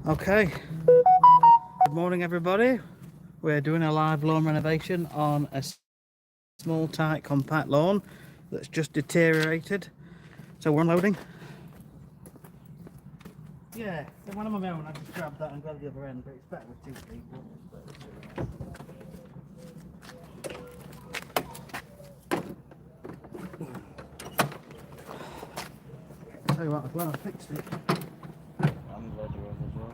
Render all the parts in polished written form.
Okay, good morning everybody. We're doing a live lawn renovation on a small tight compact lawn that's just deteriorated. So we're unloading. Yeah, so when I'm on my own I just grab that and grab the other end, but it's better with two people. I'll tell you what, I'm glad I fixed it. I'm glad you was as well.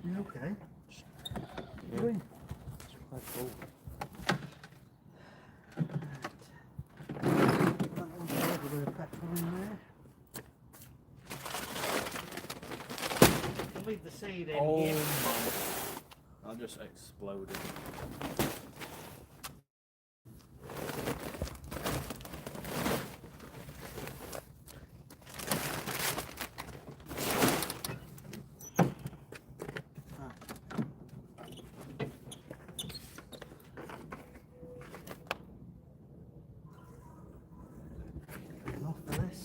You okay? Yeah. Doing? It's quite cool. That one's got a little bit of petrol in there. I'll leave the seed in here. I just exploded. Enough for this.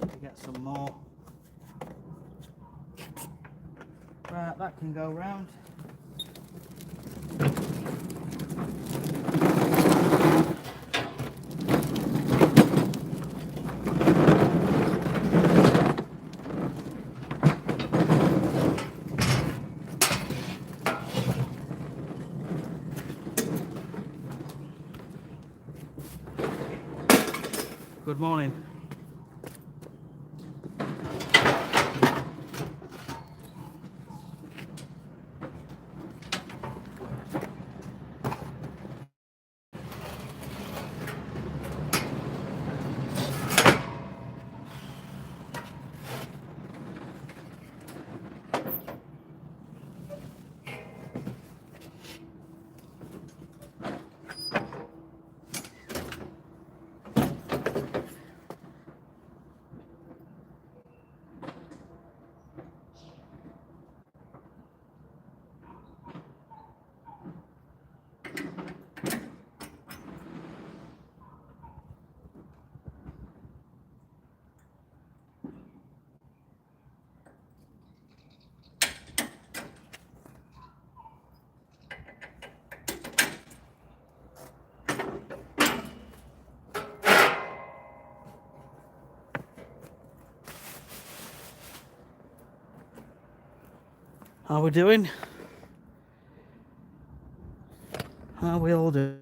We get some more. Right, that can go round. Good morning. How are we doing? How are we all doing?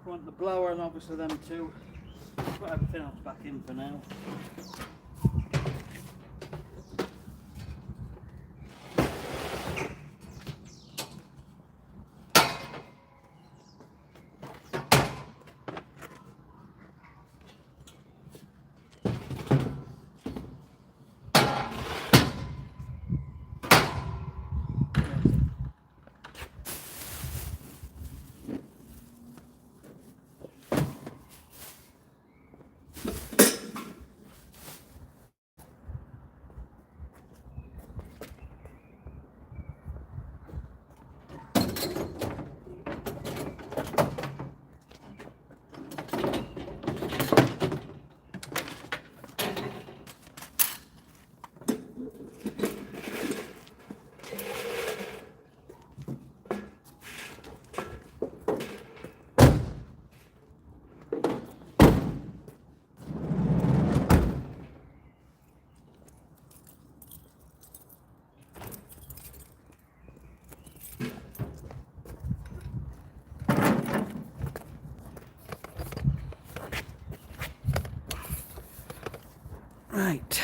Want the blower and obviously them two. Put everything else back in for now. Right.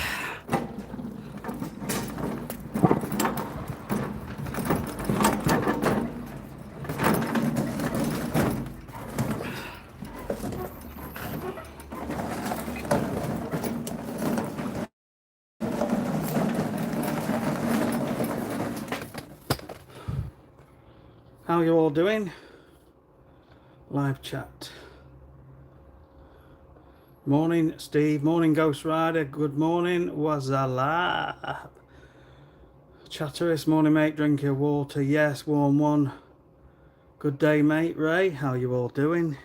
how you all doing? Live chat. Morning, Steve. Morning, Ghost Rider. Good morning, Wazala. Chatterist. Morning, mate. Drink your water. Yes, warm one. Good day, mate. Ray, how you all doing?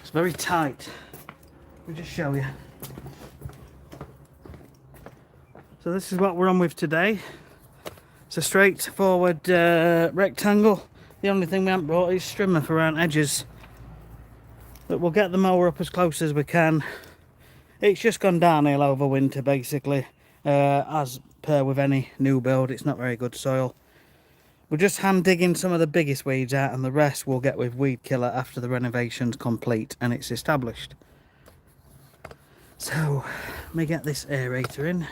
It's very tight. Let me just show you. So this is what we're on with today. It's a straightforward rectangle. The only thing we haven't brought is strimmer for around edges. But we'll get the mower up as close as we can. It's just gone downhill over winter basically. As per with any new build, it's not very good soil. We're just hand digging some of the biggest weeds out, and the rest we'll get with weed killer after the renovation's complete and it's established. So, let me get this aerator in.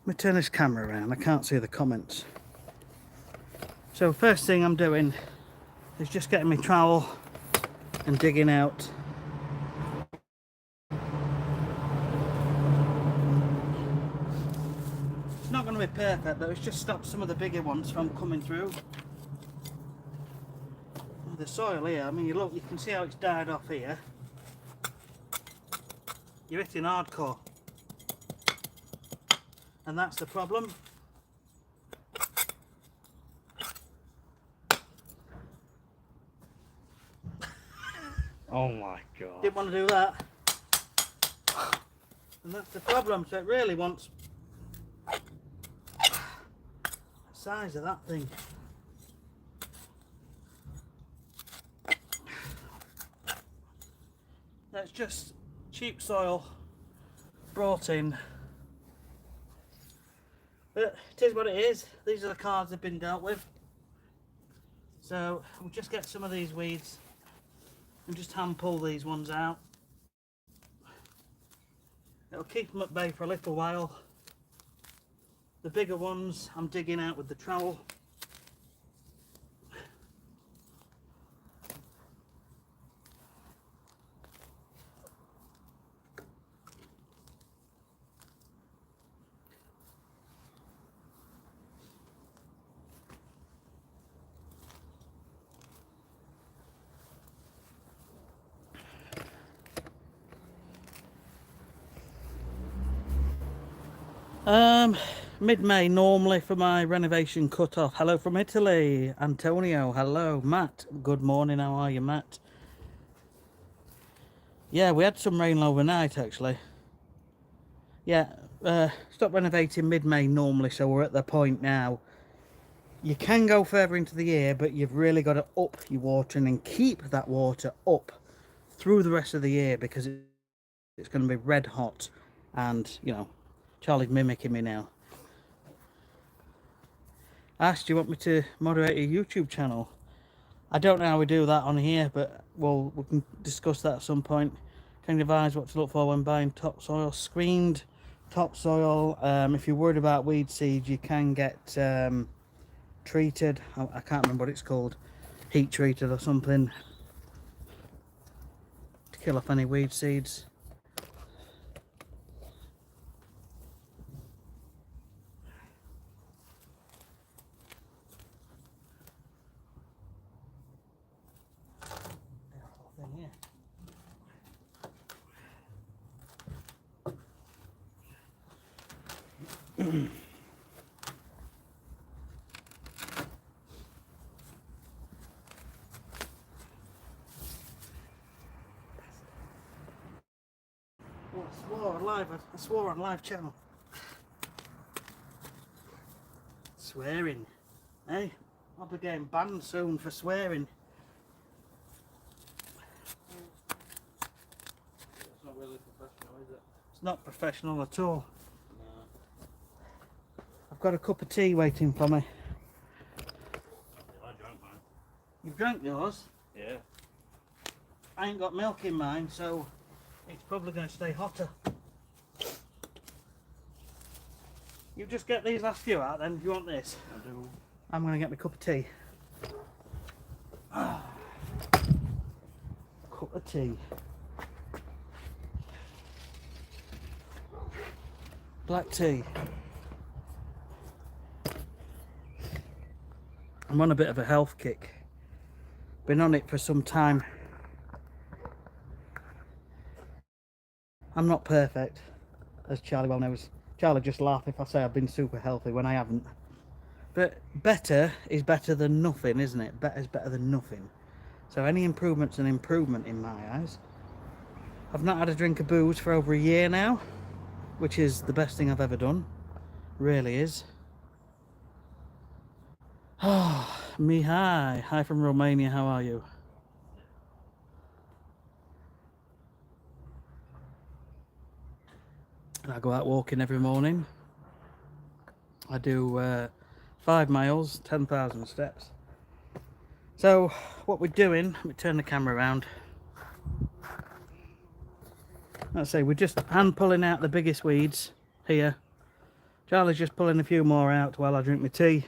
Let me turn this camera around, I can't see the comments. So first thing I'm doing is just getting my trowel and digging out. It's not going to be perfect, but it's just stopped some of the bigger ones from coming through. The soil here, I mean, you can see how it's died off here. You're hitting hardcore. And that's the problem. Oh my god. Didn't want to do that. And that's the problem, so it really wants the size of that thing. That's just cheap soil brought in. But it is what it is. These are the cards they've been dealt with. So we'll just get some of these weeds and just hand pull these ones out. It'll keep them at bay for a little while. The bigger ones I'm digging out with the trowel. Mid-May normally for my renovation cut-off. Hello from Italy, Antonio. Hello, Matt. Good morning. How are you, Matt? Yeah, we had some rain overnight actually. Yeah, stop renovating mid-May normally, so we're at the point now. You can go further into the year, but you've really got to up your watering and keep that water up through the rest of the year, because it's going to be red hot. And you know, Charlie's mimicking me now. asked, do you want me to moderate a YouTube channel? I don't know how we do that on here, but we can discuss that at some point. Can you advise what to look for when buying topsoil? Screened topsoil. If you're worried about weed seeds, you can get treated. I can't remember what it's called. Heat treated or something to kill off any weed seeds. Oh, I swore on live channel. Swearing, eh? I'll be getting banned soon for swearing. It's not really professional, is it? It's not professional at all. No. I've got a cup of tea waiting for me. I drank mine. You've drank yours? Yeah. I ain't got milk in mine, so it's probably going to stay hotter. You just get these last few out then, if you want this. I do. I'm going to get my cup of tea. Cup of tea. Black tea. I'm on a bit of a health kick. Been on it for some time. I'm not perfect, as Charlie well knows. Charlie just laugh if I say I've been super healthy when I haven't. But better is better than nothing, isn't it? Better is better than nothing. So any improvement's an improvement in my eyes. I've not had a drink of booze for over a year now, which is the best thing I've ever done. Really is. Oh, Mihai. Hi from Romania, how are you? I go out walking every morning. I do 5 miles, 10,000 steps. So what we're doing, let me turn the camera around. Let's say we're just hand pulling out the biggest weeds here. Charlie's just pulling a few more out while I drink my tea.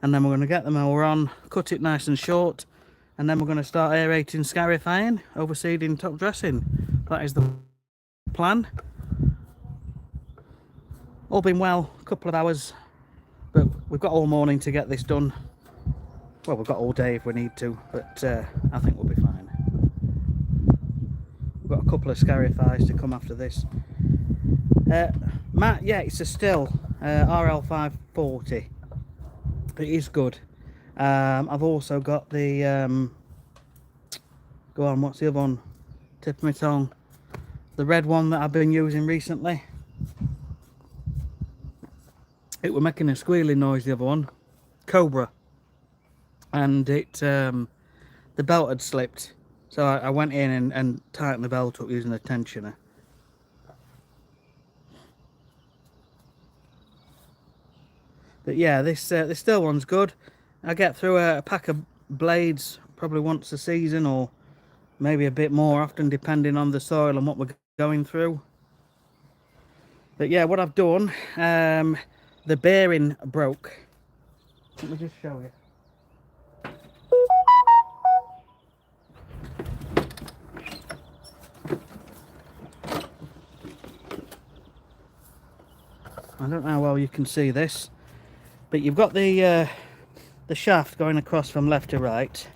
And then we're going to get the mower on, cut it nice and short. And then we're going to start aerating, scarifying, overseeding, top dressing. That is the plan. All been well, a couple of hours, but we've got all morning to get this done. Well, we've got all day if we need to, but I think we'll be fine. We've got a couple of Scarifys to come after this. Matt, yeah, it's a still RL540. It is good. I've also got the go on, what's the other one? Tip of my tongue. The red one that I've been using recently. It was making a squealing noise, the other one. Cobra. And it the belt had slipped. So I went in and tightened the belt up using a tensioner. But yeah, this still one's good. I get through a pack of blades probably once a season, or maybe a bit more often, depending on the soil and what we're going through. But yeah, what I've done, the bearing broke. Let me just show you. I don't know how well you can see this, but you've got the shaft going across from left to right,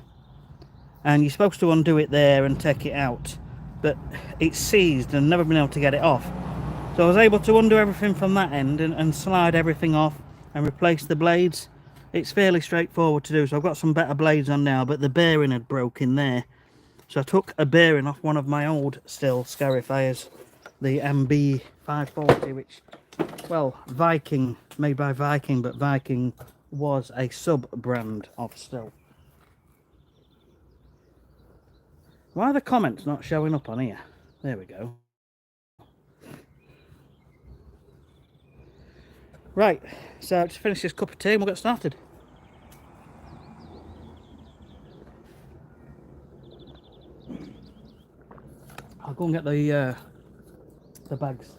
and you're supposed to undo it there and take it out, but it's seized and never been able to get it off. So I was able to undo everything from that end and slide everything off and replace the blades. It's fairly straightforward to do, so I've got some better blades on now, but the bearing had broken there. So I took a bearing off one of my old still Scarifyers, the MB540, which, well, Viking, made by Viking, but Viking was a sub-brand of still. Why are the comments not showing up on here? There we go. Right, so just finish this cup of tea and we'll get started. I'll go and get the bags.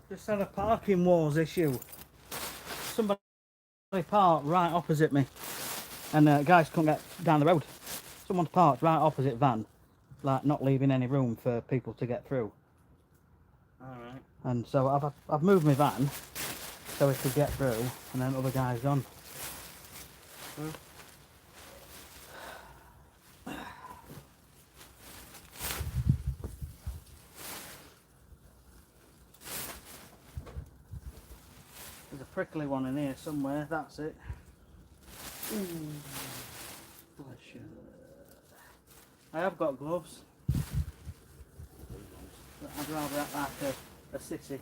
Just had a parking wars issue. Somebody parked right opposite me, and guys couldn't get down the road. Someone's parked right opposite van, like not leaving any room for people to get through. Alright. And so I've moved my van so we could get through, and then other guys gone. Hmm. There's a prickly one in here somewhere, that's it. Ooh. Bless you. I have got gloves. But I'd rather act like a sissy.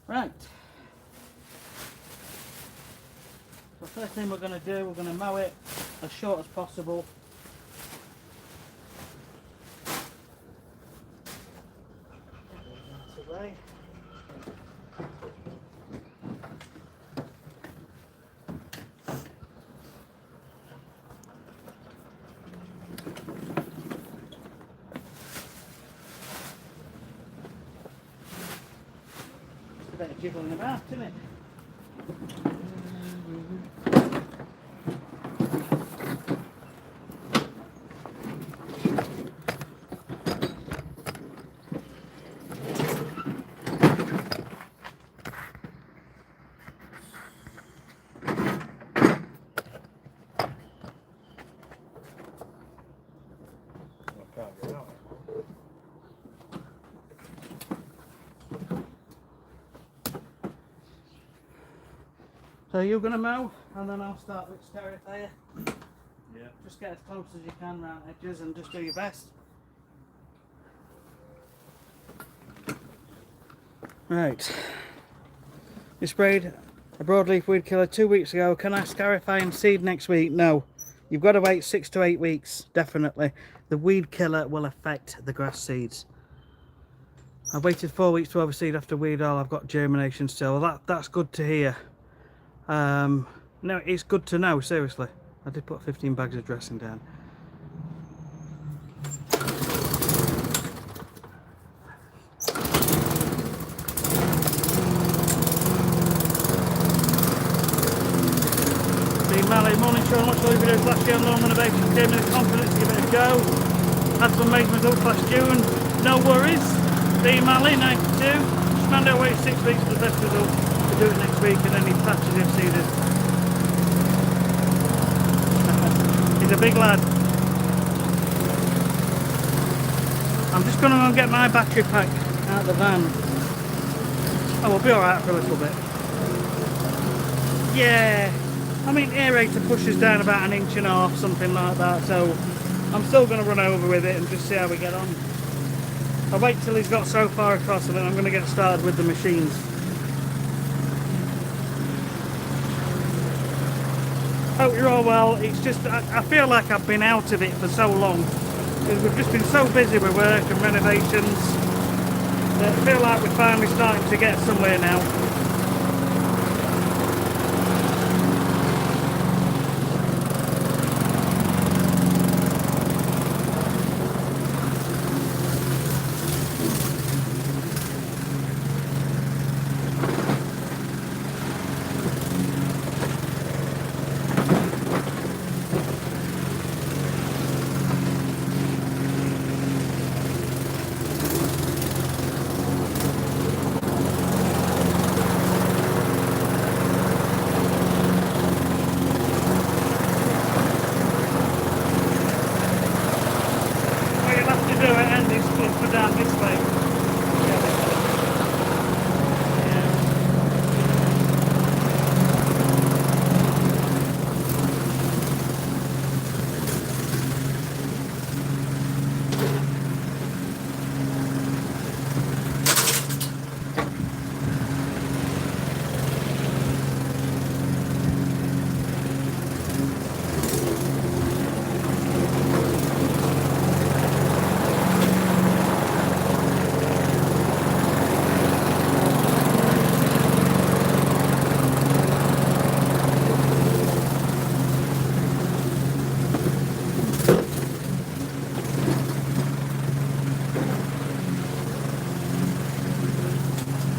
Right. So first thing we're going to do, we're going to mow it as short as possible. That's away. Just a bit of jiggling about, isn't it? Can't get out. So you're going to mow, and then I'll start with Scarifying. Yeah. Just get as close as you can round edges and just do your best. Right. You sprayed a broadleaf weed killer 2 weeks ago. Can I Scarify and seed next week? No. You've got to wait 6 to 8 weeks, definitely. The weed killer will affect the grass seeds. I waited 4 weeks to overseed after weed oil. I've got germination still. That's good to hear. No, it's good to know, seriously. I did put 15 bags of dressing down. Mally, morning Sean, watched all your videos last year on lawn renovation, gave me the confidence to give it a go. Had some measurements up last June, no worries. B Mally, 92. Smando waited 6 weeks for the best result. We'll do it next week and then he patches if seeded. He's a big lad. I'm just going to go and get my battery pack out of the van. Oh, we'll be alright for a little bit. Yeah. I mean, aerator pushes down about 1.5 inches, something like that, so I'm still going to run over with it and just see how we get on. I'll wait till he's got so far across and then I'm going to get started with the machines. Hope you're all well. It's just, I feel like I've been out of it for so long, because we've just been so busy with work and renovations that I feel like we're finally starting to get somewhere now.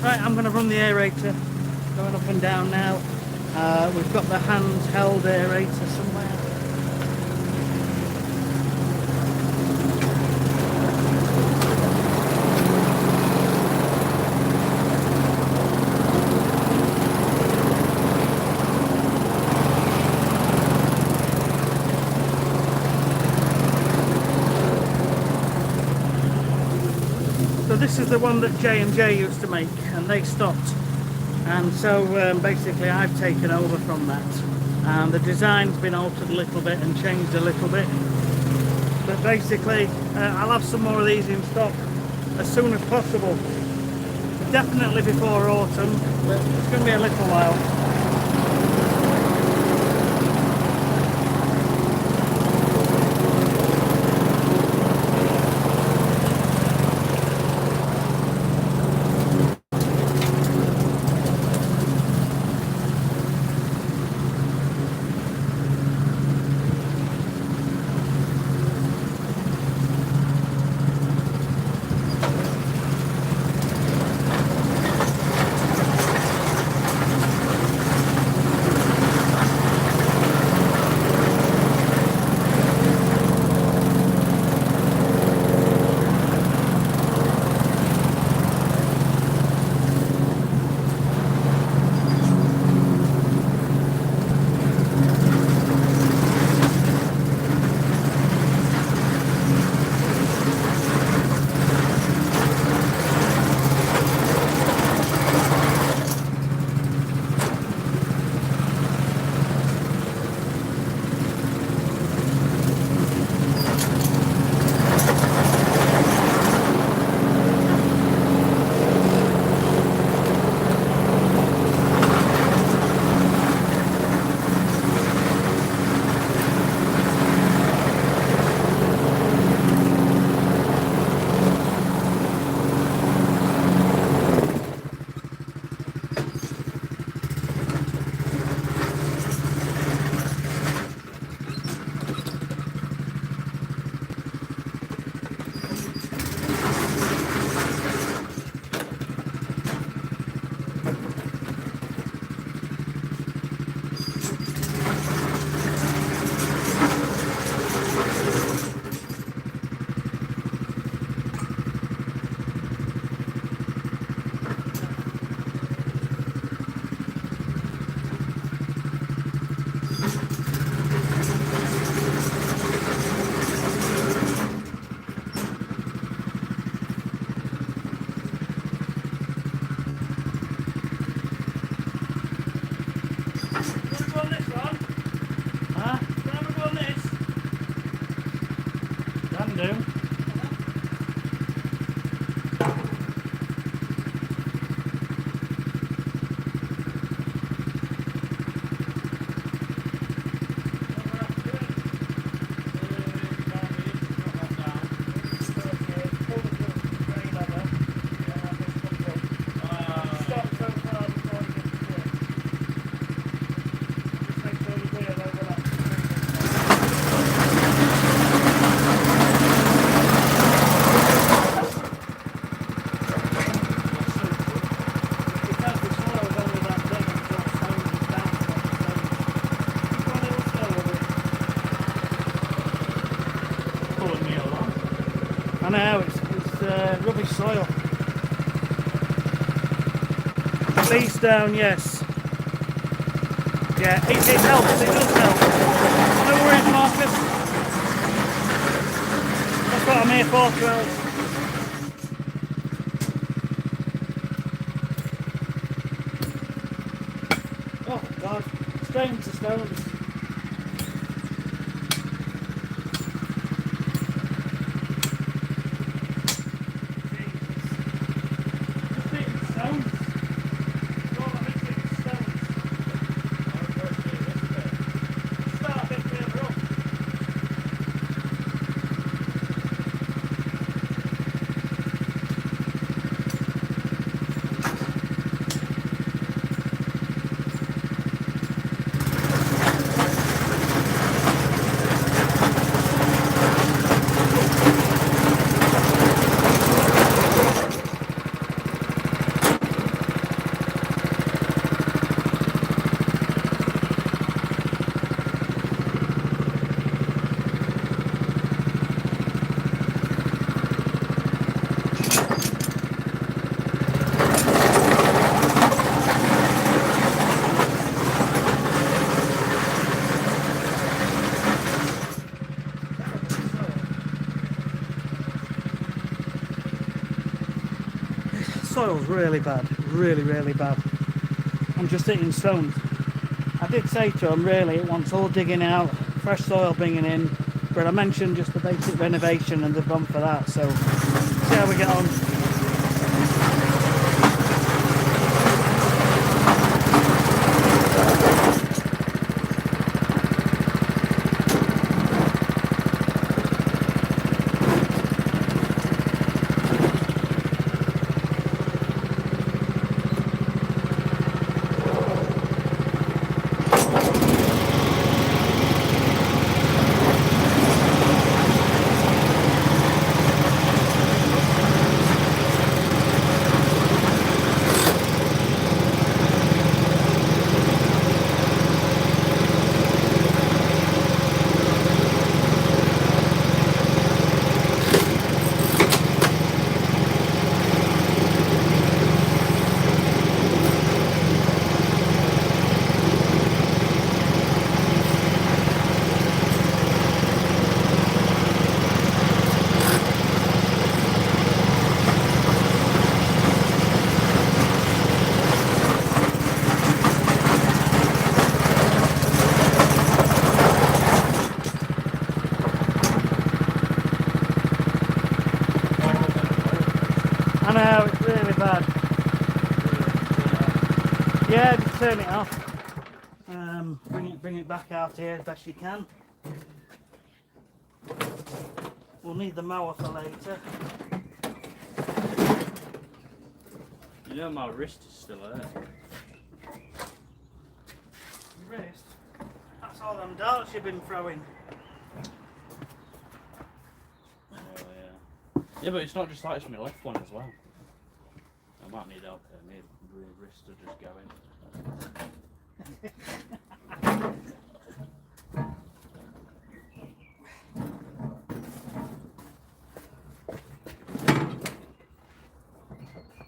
Right, I'm going to run the aerator, going up and down now. We've got the handheld aerator somewhere. So this is the one that J&J used to make, and they stopped, and so basically I've taken over from that, and the design's been altered a little bit and changed a little bit, but basically I'll have some more of these in stock as soon as possible, definitely before autumn, but it's going to be a little while. can do. I know, it's rubbish soil. Fleece down, yes. Yeah, it helps, it does help. No worries, Marcus. That's what I'm here for, 12. Oh, God. Straight into stones. Soil's really bad, really bad. I'm just hitting stones. I did say to him, really, it wants all digging out, fresh soil bringing in, but I mentioned just the basic renovation and they've gone for that, so see how we get on. I know, it's really bad. Yeah, just turn it off. Bring it back out here as best you can. We'll need the mower for later. You know my wrist is still there. Your wrist? That's all them darts you've been throwing. Oh yeah. Yeah, but it's not just like it's my left one as well. I might need help here. My wrist to just go in.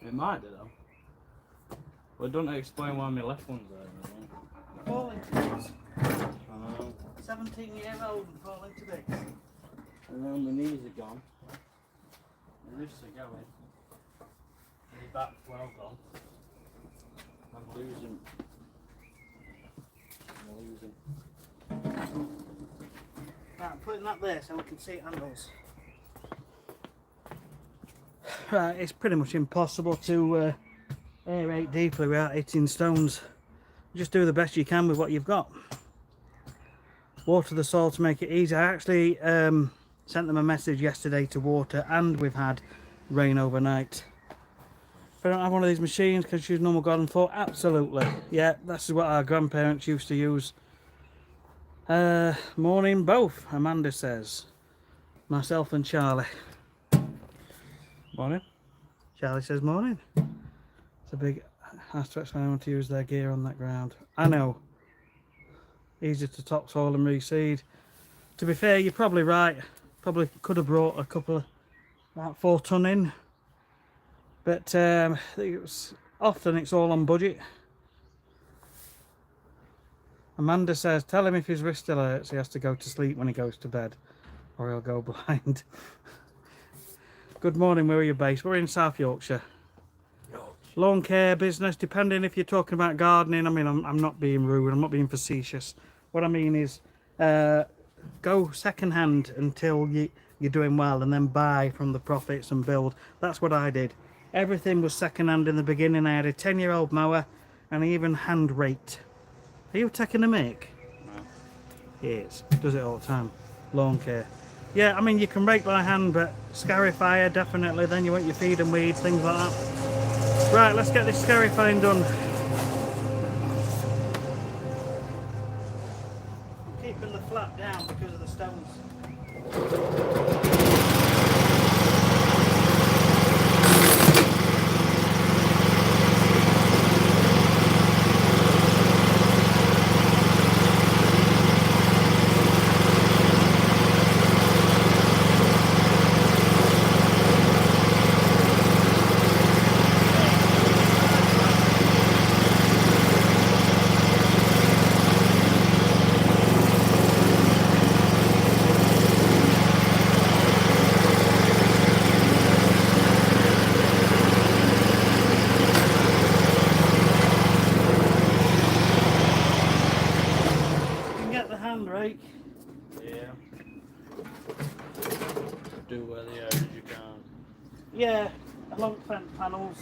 It might do though. Well, don't explain why my left one's there. Falling to bits. I know. 17-year-old and falling to bits. And then my knees are gone. My wrists are going. My back's well gone. I'm losing. Right, I'm putting that there so we can see it handles. Right, it's pretty much impossible to aerate deeply without hitting stones. Just do the best you can with what you've got. Water the soil to make it easy. I actually sent them a message yesterday to water, and we've had rain overnight. If I don't have one of these machines, can I use normal garden fork? Absolutely. Yeah, this is what our grandparents used to use. Morning both, Amanda says. Myself and Charlie. Morning. Charlie says morning. It's a big has to explain how to use their gear on that ground. I know. Easier to topsoil and reseed. To be fair, you're probably right. Probably could have brought a couple of about 4 ton in. But often it's all on budget. Amanda says, tell him if his wrist still hurts, he has to go to sleep when he goes to bed, or he'll go blind. Good morning, where are you based? We're in South Yorkshire. Lawn care business, depending if you're talking about gardening. I mean, I'm not being rude, I'm not being facetious. What I mean is, go second hand until you're doing well, and then buy from the profits and build. That's what I did. Everything was second hand in the beginning. I had a 10-year-old mower, and I even hand raked. Are you taking a mic? No. He is. Does it all the time. Lawn care. Yeah, I mean, you can rake by hand, but Scarify definitely. Then you want your feed and weeds, things like that. Right, let's get this Scarifying done. Keeping the flat down because of the stones. Rake. Yeah. Do where the areas you can. Yeah, along fence panels,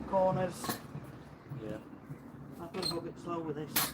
corners. Yeah. I've got to go a bit slow with this.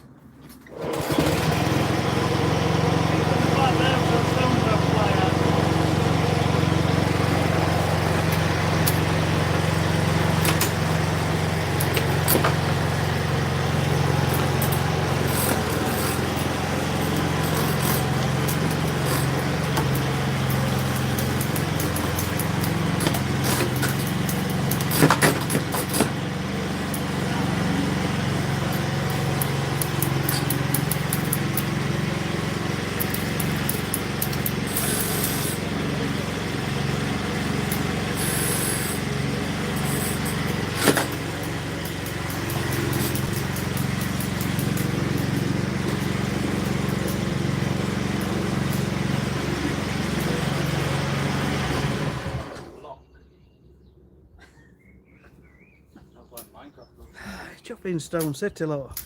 Chopping Stone City, look.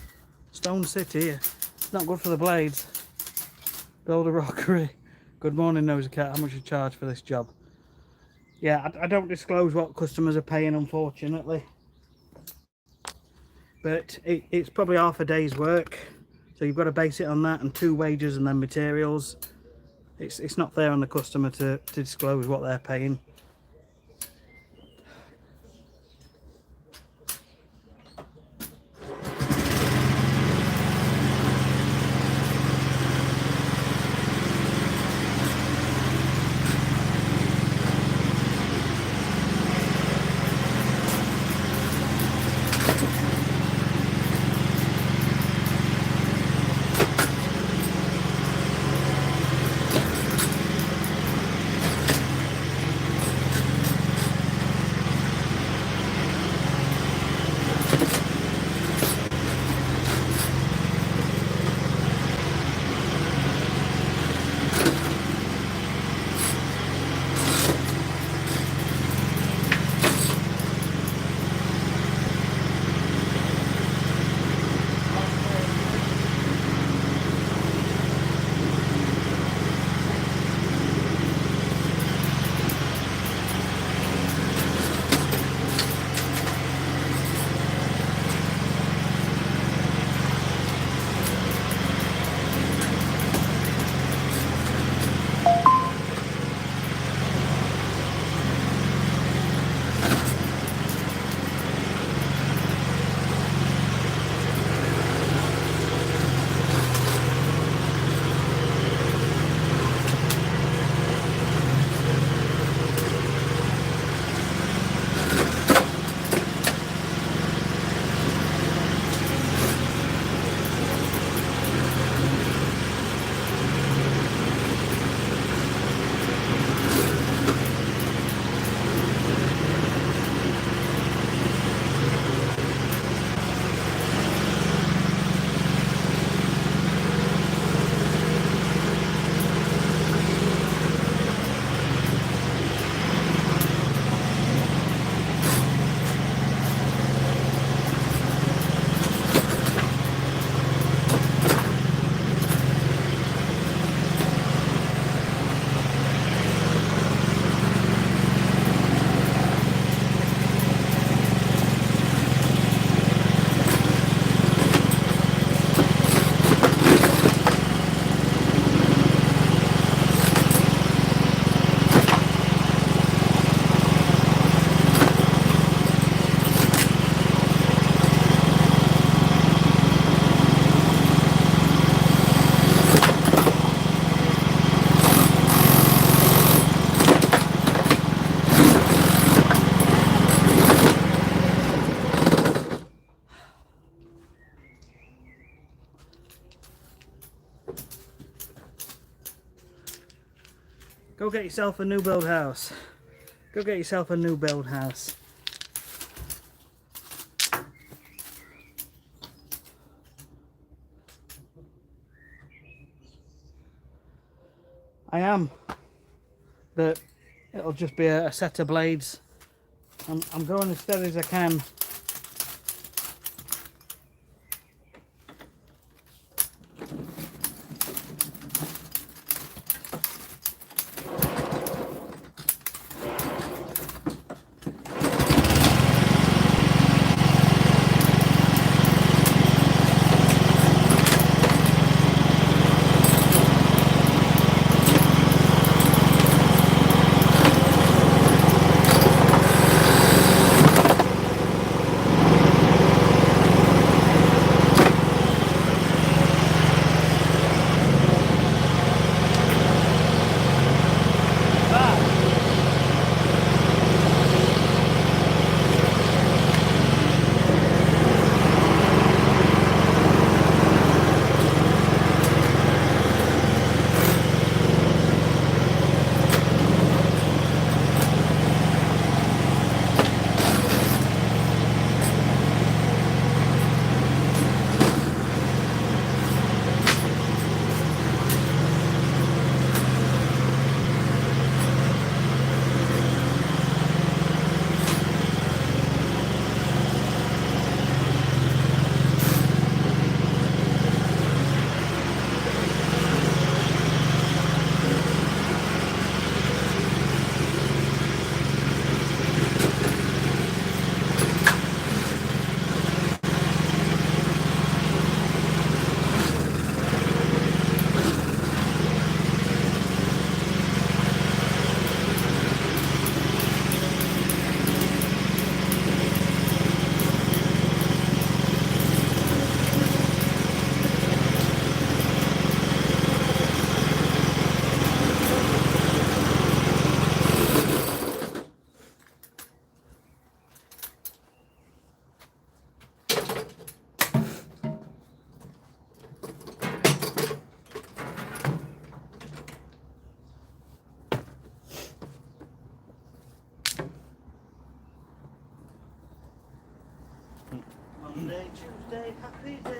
Stone City here. Not good for the blades. Build a rockery. Good morning, Nosy Cat. How much you charge for this job? Yeah, I don't disclose what customers are paying, unfortunately. But it's probably half a day's work. So you've got to base it on that, and 2 wages and then materials. It's not fair on the customer to disclose what they're paying. Go get yourself a new build house. Go get yourself a new build house. I am. But it'll just be a set of blades. I'm going as steady as I can. Monday, Tuesday, happy days.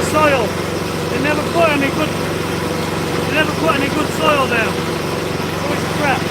Soil. They never put any good soil down. Always crap.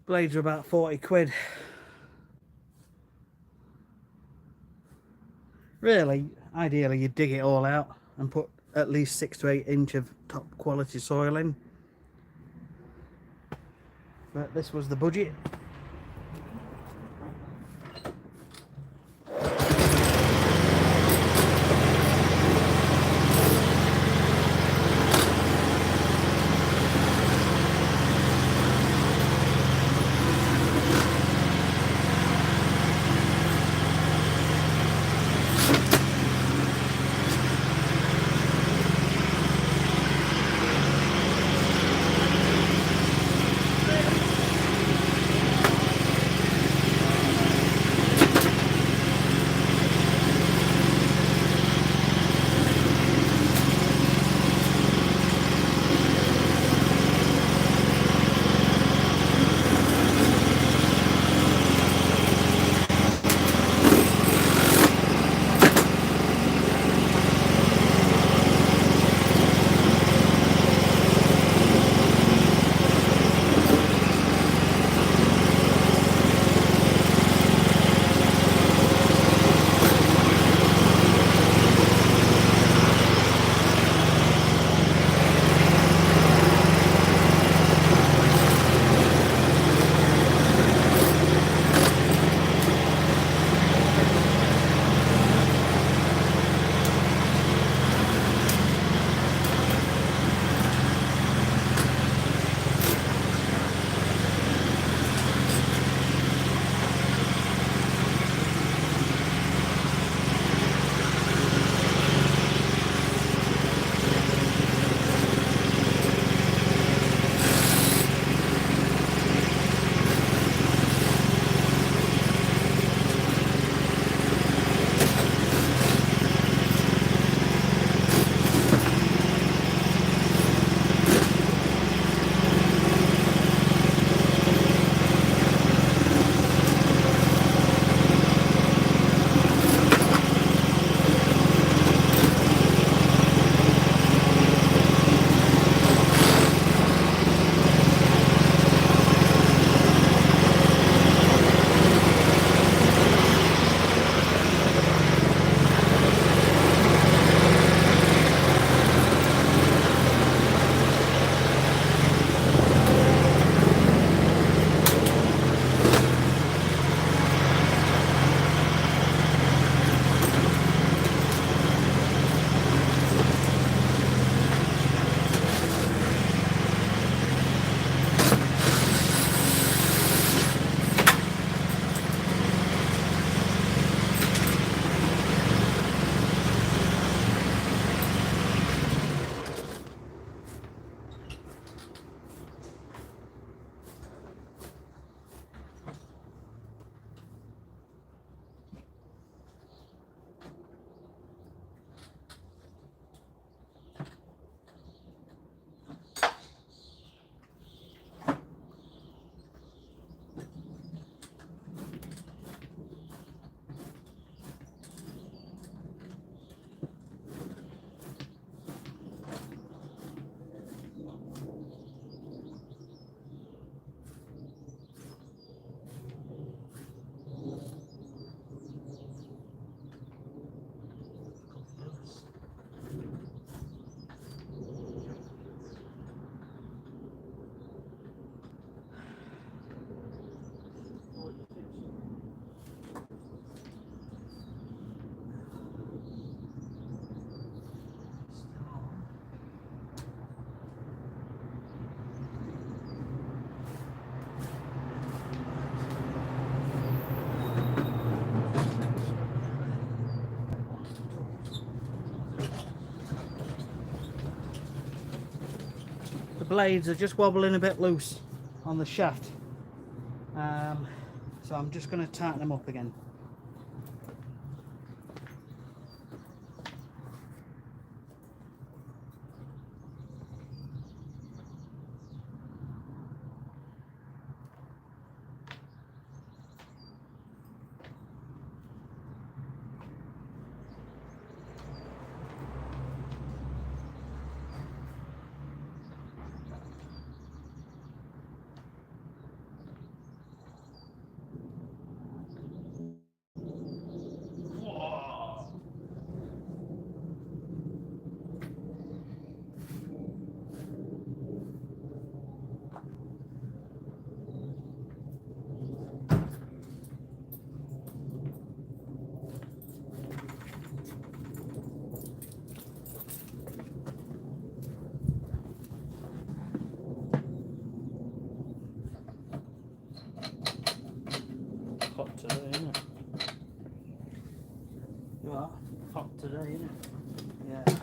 Blades are about 40 quid. Really, ideally you'd dig it all out and put at least 6 to 8 inch of top top quality soil in. But this was the budget. Blades are just wobbling a bit loose on the shaft, so I'm just going to tighten them up again. isn't it? Yeah.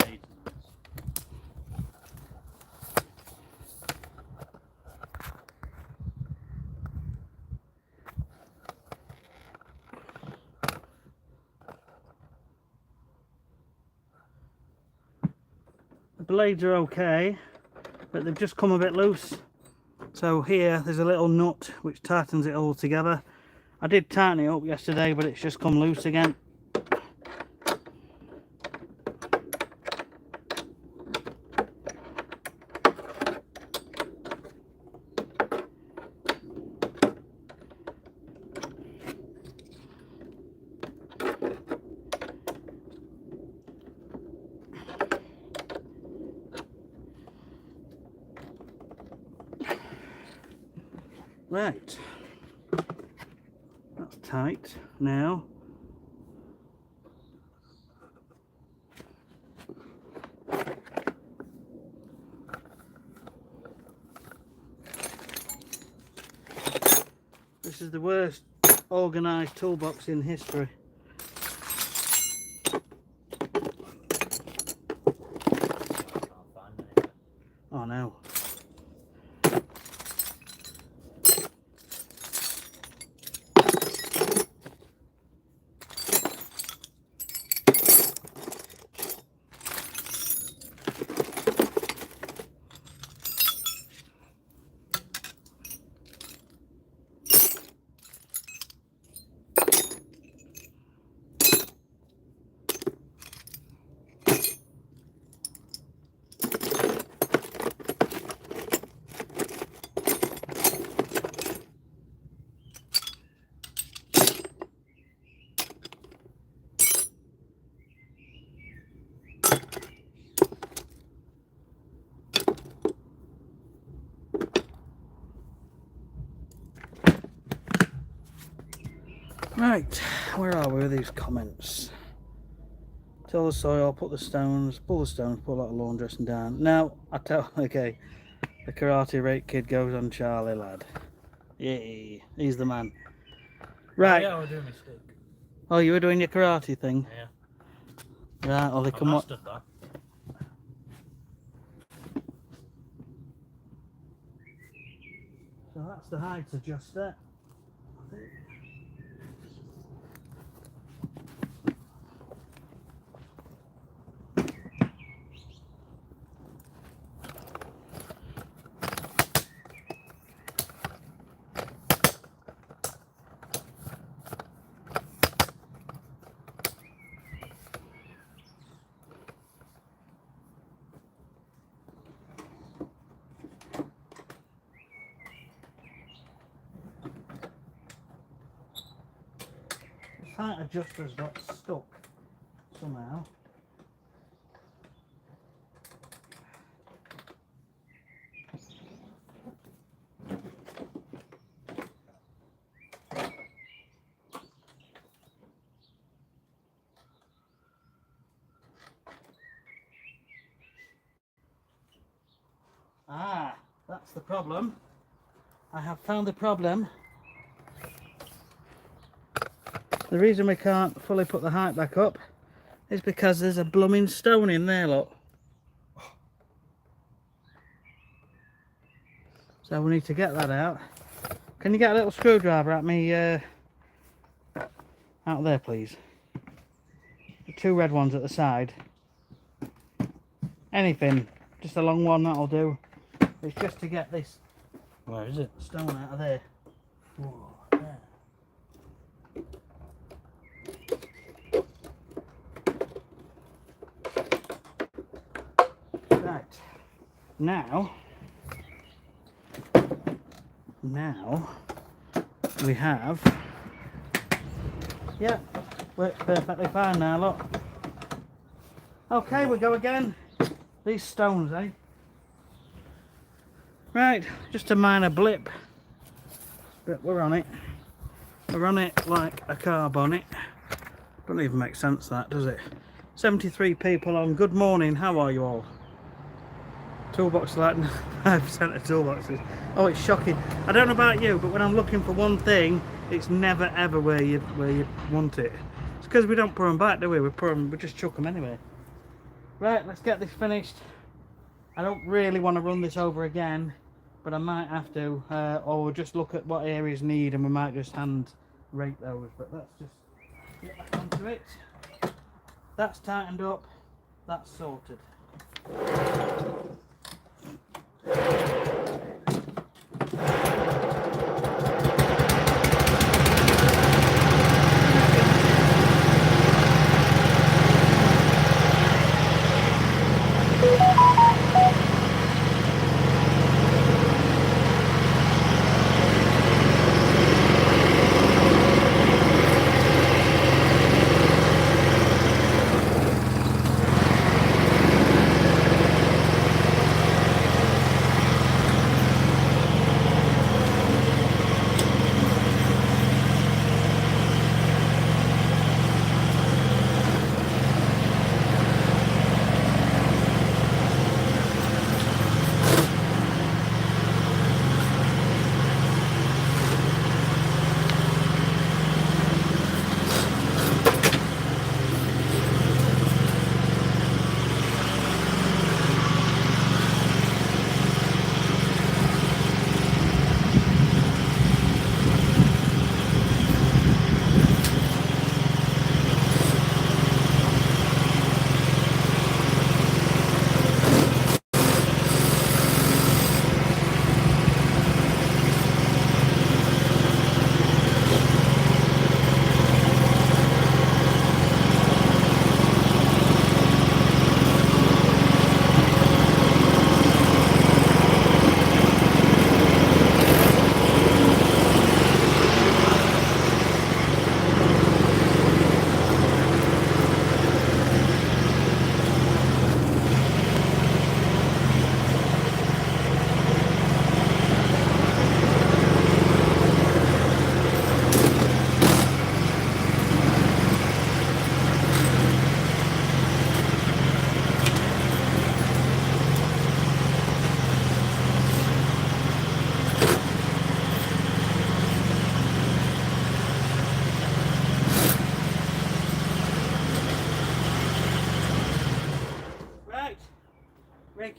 Shades nice. The blades are okay, but they've just come a bit loose. So here there's a little nut which tightens it all together. I did tighten it up yesterday, but it's just come loose again. Right, that's tight now. This is the worst organised toolbox in history. Oh no. Right, where are we with these comments? Till the soil, put the stones, pull the stones, pull out the lawn dressing down. Now, I tell, okay, the karate rate kid goes on Charlie, lad. Yay, he's the man. Right. Oh, yeah, I was doing a mistake. Oh, you were doing your karate thing? Yeah. Right, well, they I come up. mastered that. So that's the height adjuster. height adjuster's got stuck somehow. Ah, that's the problem. I have found the problem. The reason we can't fully put the height back up is because there's a blooming stone in there, look. So we need to get that out. Can you get a little screwdriver at me out there, please? The two red ones at the side. Anything, just a long one, that'll do. It's just to get this, where is it, stone out of there. Whoa, there. Right, now we have, yeah, works perfectly fine now, look. Okay, we go again. These stones, eh? Right, just a minor blip, but we're on it. We're on it like a car bonnet. Doesn't even make sense, that, does it? 73 people on. Good morning, how are you all? Toolbox like 5% of toolboxes. Oh, it's shocking. I don't know about you, but when I'm looking for one thing, it's never ever where you want it. It's because we don't put them back, do we? We just chuck them anyway. Right, let's get this finished. I don't really want to run this over again, but I might have to, or we'll just look at what areas need and we might just hand rate those. But let's just get back onto it. That's tightened up, that's sorted.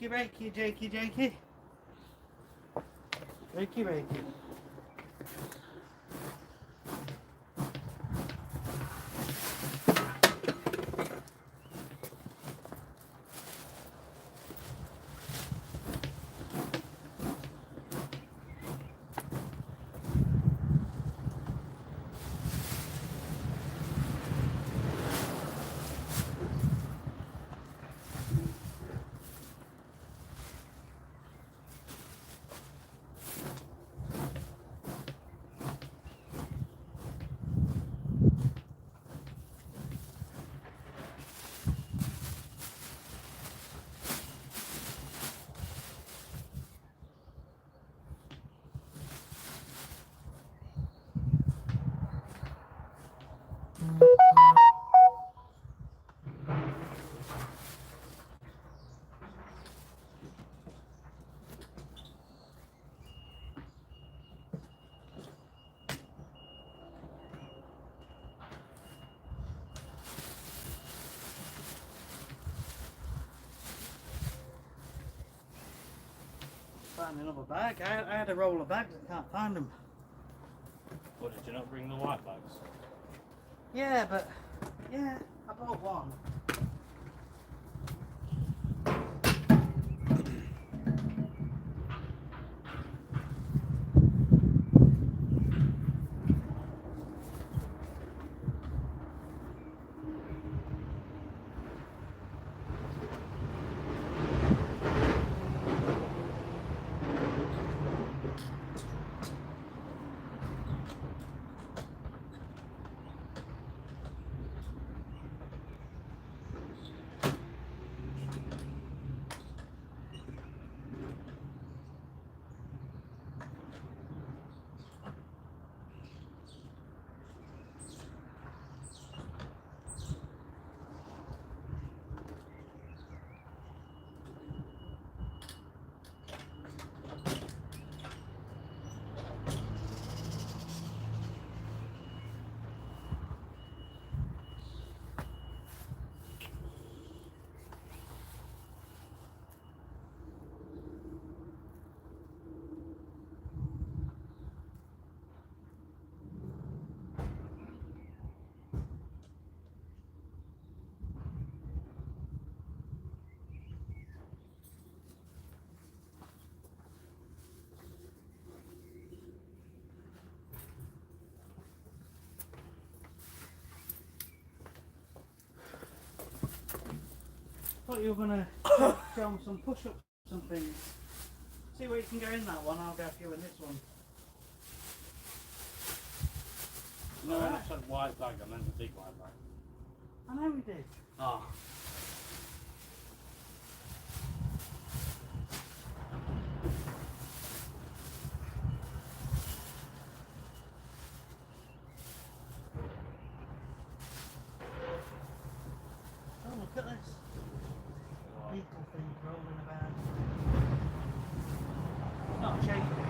Reiki, Jakey. Reiki. Find another bag. I had a roll of bags, I can't find them. What, did you not bring the white bags? Yeah, but yeah, I bought one. Thought you were gonna show them some push-ups and things. See where you can go in that one. I'll go a few in this one. No, I Alright. said white bag, I meant the big white bag. I know we did. Oh. Oh, look at this. Little thing rolling about. Not shaking.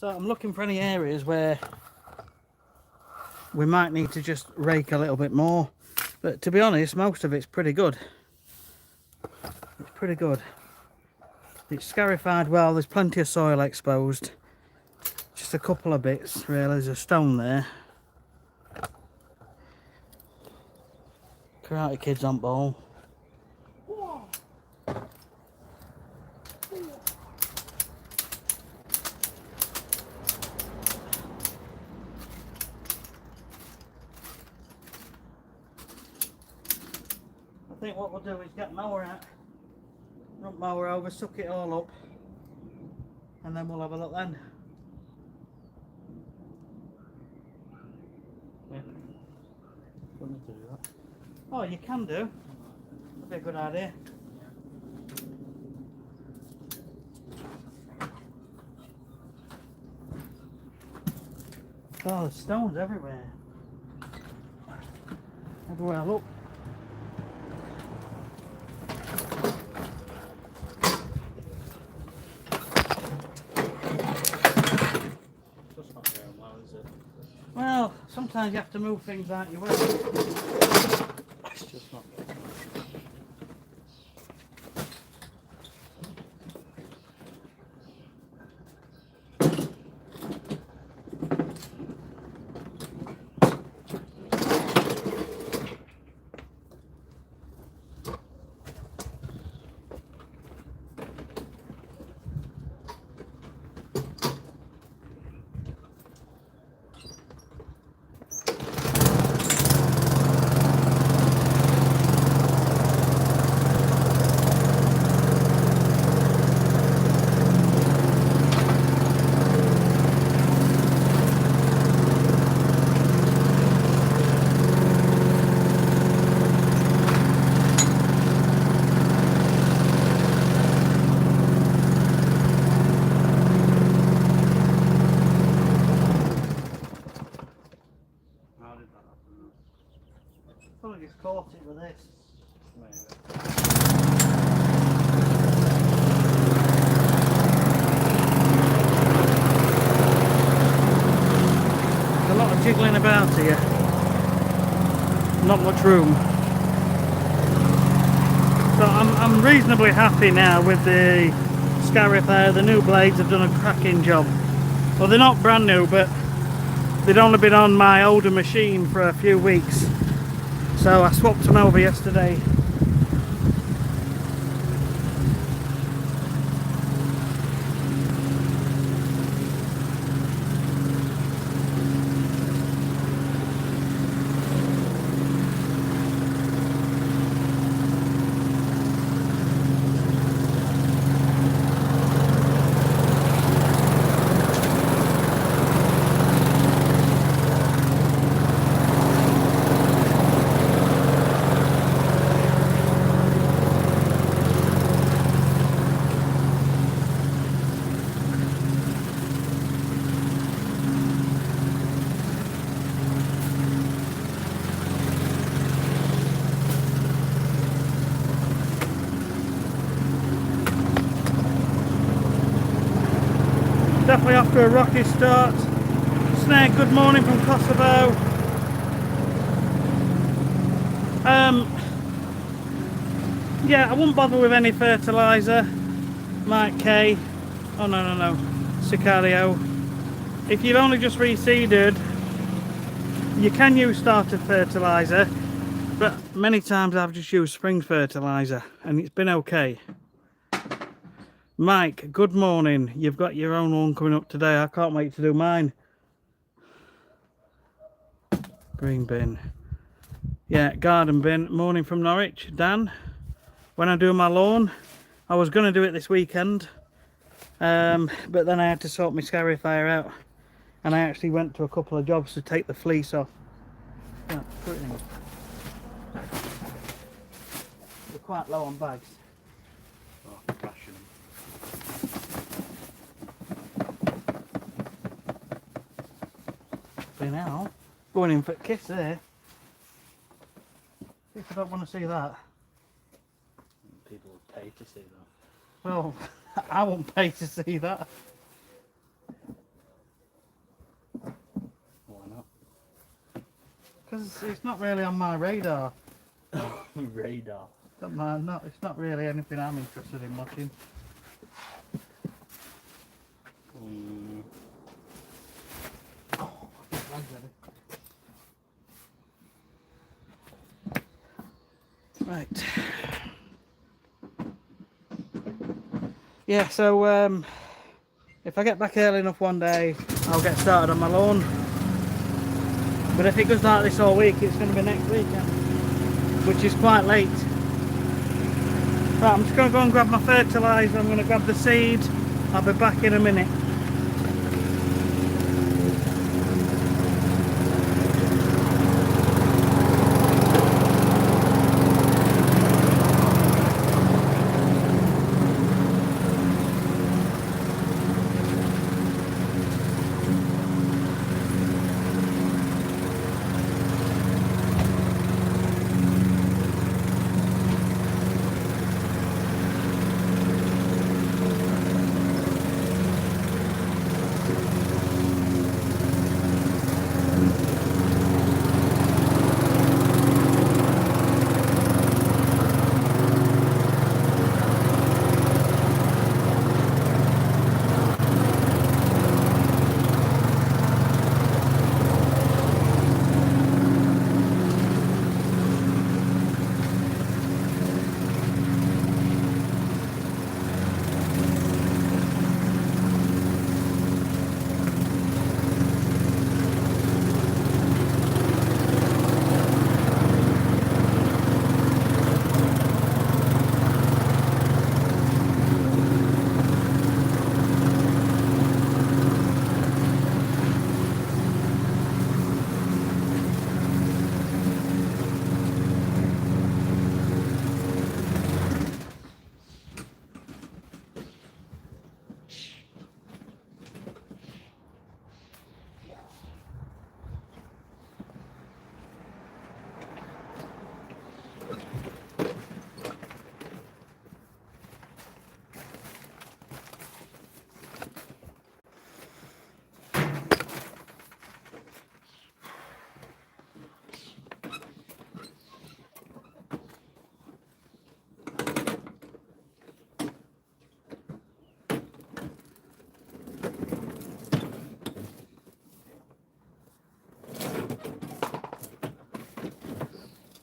So I'm looking for any areas where we might need to just rake a little bit more. But to be honest, most of it's pretty good. It's pretty good. It's scarified well, there's plenty of soil exposed. Just a couple of bits, really. There's a stone there. Karate Kid's on ball. I think what we'll do is get mower out, run mower over, suck it all up, and then we'll have a look then. Yeah. Don't need to do that. Oh, you can do. That'd be a good idea. Oh, there's stones everywhere. Everywhere I look. Well, sometimes you have to move things out your way. It's just not good. Probably just caught it with this. Maybe. There's a lot of jiggling about here. Not much room. So I'm reasonably happy now with the Scarifier. The new blades have done a cracking job. Well, they're not brand new, but they'd only been on my older machine for a few weeks. So I swapped them over yesterday. Definitely off to a rocky start. Snake, good morning from Kosovo. Yeah, I wouldn't bother with any fertiliser. Mike K. Oh no. Sicario. If you've only just reseeded, you can use starter fertiliser, but many times I've just used spring fertiliser and it's been okay. Mike, good morning. You've got your own one coming up today. I can't wait to do mine. Green bin. Yeah, garden bin. Morning from Norwich. Dan, when I do my lawn, I was going to do it this weekend, but then I had to sort my Scarifier out, and I actually went to a couple of jobs to take the fleece off. Yeah, pretty nice. They're quite low on bags. Oh, bashing them. Now, going in for a kiss there. If I don't want to see that. People would pay to see that. Well, I won't pay to see that. because it's not really on my radar. Radar. It's not really anything I'm interested in watching. Right. Yeah, so if I get back early enough one day, I'll get started on my lawn. But if it goes like this all week, it's going to be next weekend, which is quite late. Right, I'm just going to go and grab my fertiliser. I'm going to grab the seed. I'll be back in a minute.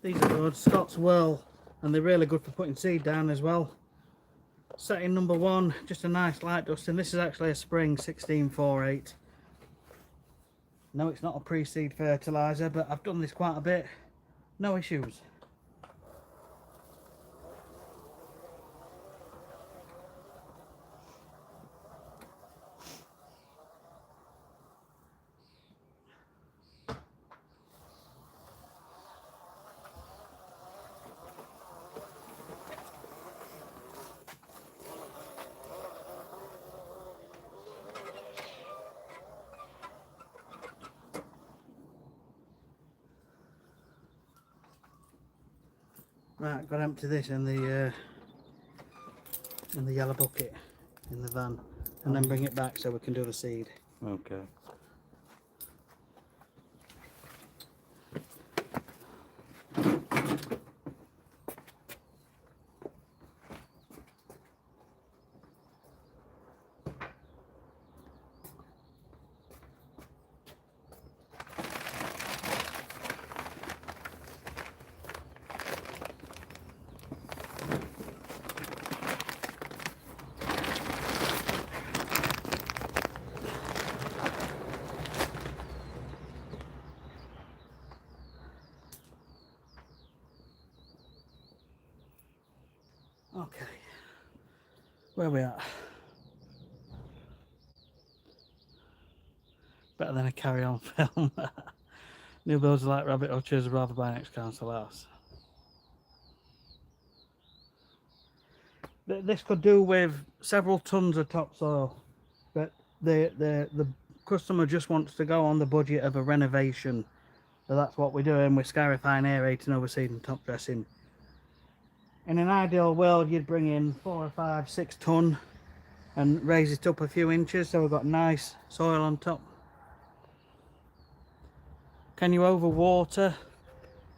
These are good, Scott's Whirl, and they're really good for putting seed down as well. Setting number 1, just a nice light dusting. This is actually a spring 1648. No, it's not a pre-seed fertiliser, but I've done this quite a bit. No issues. Right, got to empty this in the yellow bucket in the van, and then bring it back so we can do the seed. Okay. Okay, where are we at? Better than a carry-on film. New builds are like rabbit hutchers, rather buy an ex-council house. This could do with several tons of topsoil, but the customer just wants to go on the budget of a renovation. So that's what we're doing. We're scarifying, aerating, overseeding, top dressing. In an ideal world, you'd bring in 4 or 5, 6 ton and raise it up a few inches so we've got nice soil on top. Can you overwater?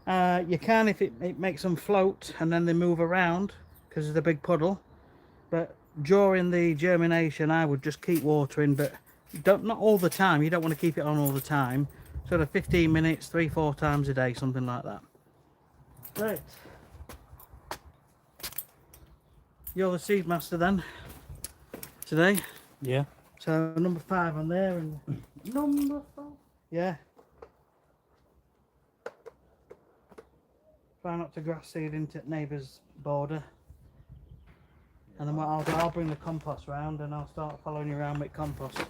You can if it makes them float and then they move around because of the big puddle. But during the germination, I would just keep watering, but not all the time. You don't want to keep it on all the time. Sort of 15 minutes, 3-4 times a day, something like that. Right. You're the seed master then today. Yeah. So number 5 on there and Number 5. yeah. Try not to grass seed into neighbour's border. And then what I'll do, I'll bring the compost round and I'll start following you around with compost. This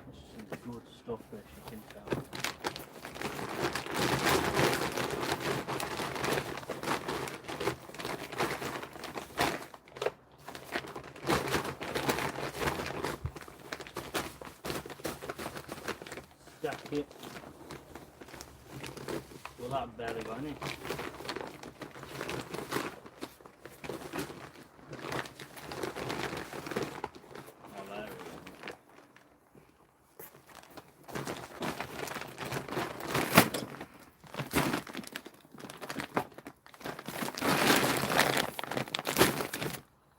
is some good stuff that you can tell. Stack it. Well, that barely got any. Oh, there it is.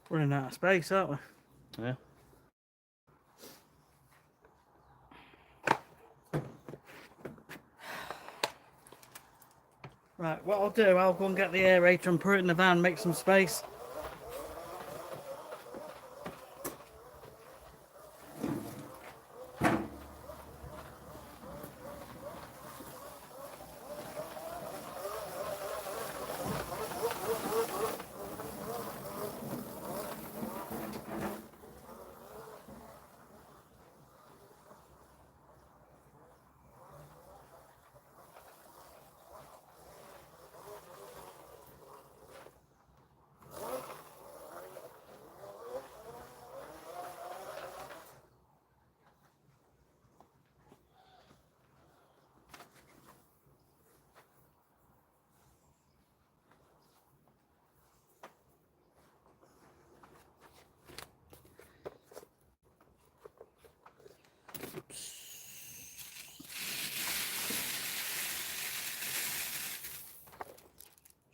Running out of space, aren't we? Yeah. Right, what I'll do, I'll go and get the aerator and put it in the van, make some space.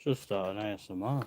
Should start an ASMR.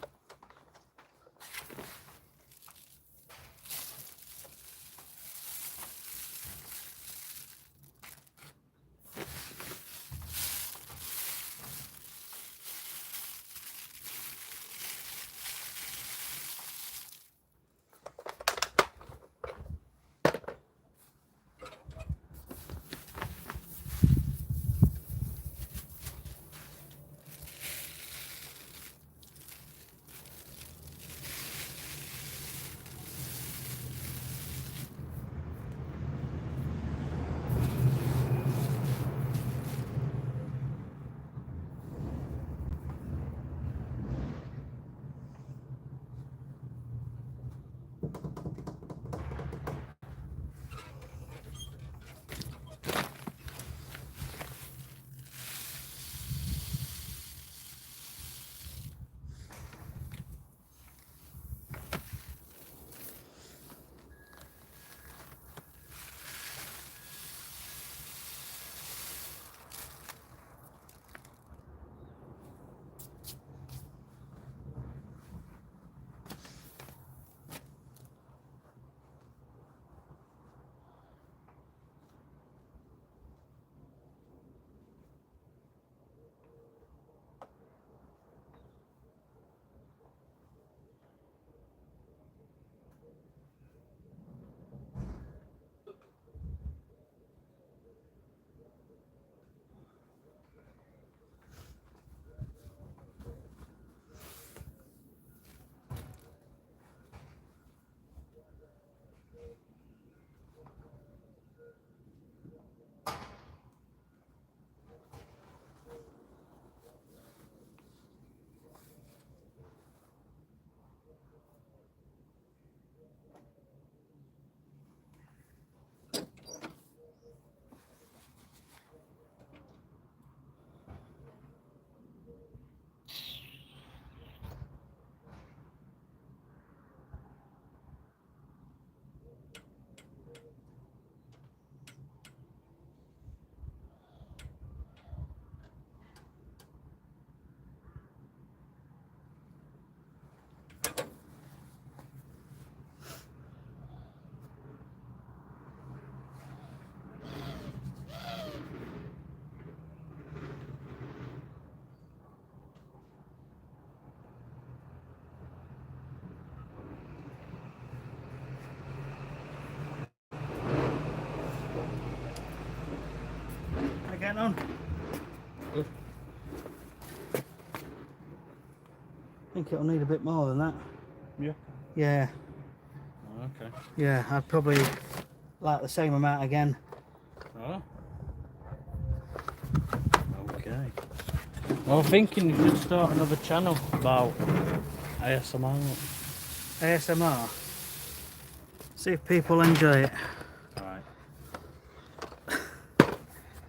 getting on? Good. I think it'll need a bit more than that. Yeah. Yeah, Oh, okay. yeah, I'd probably like the same amount again. Oh. Okay. Well, I'm thinking you should start another channel about ASMR. ASMR. See if people enjoy it. Alright.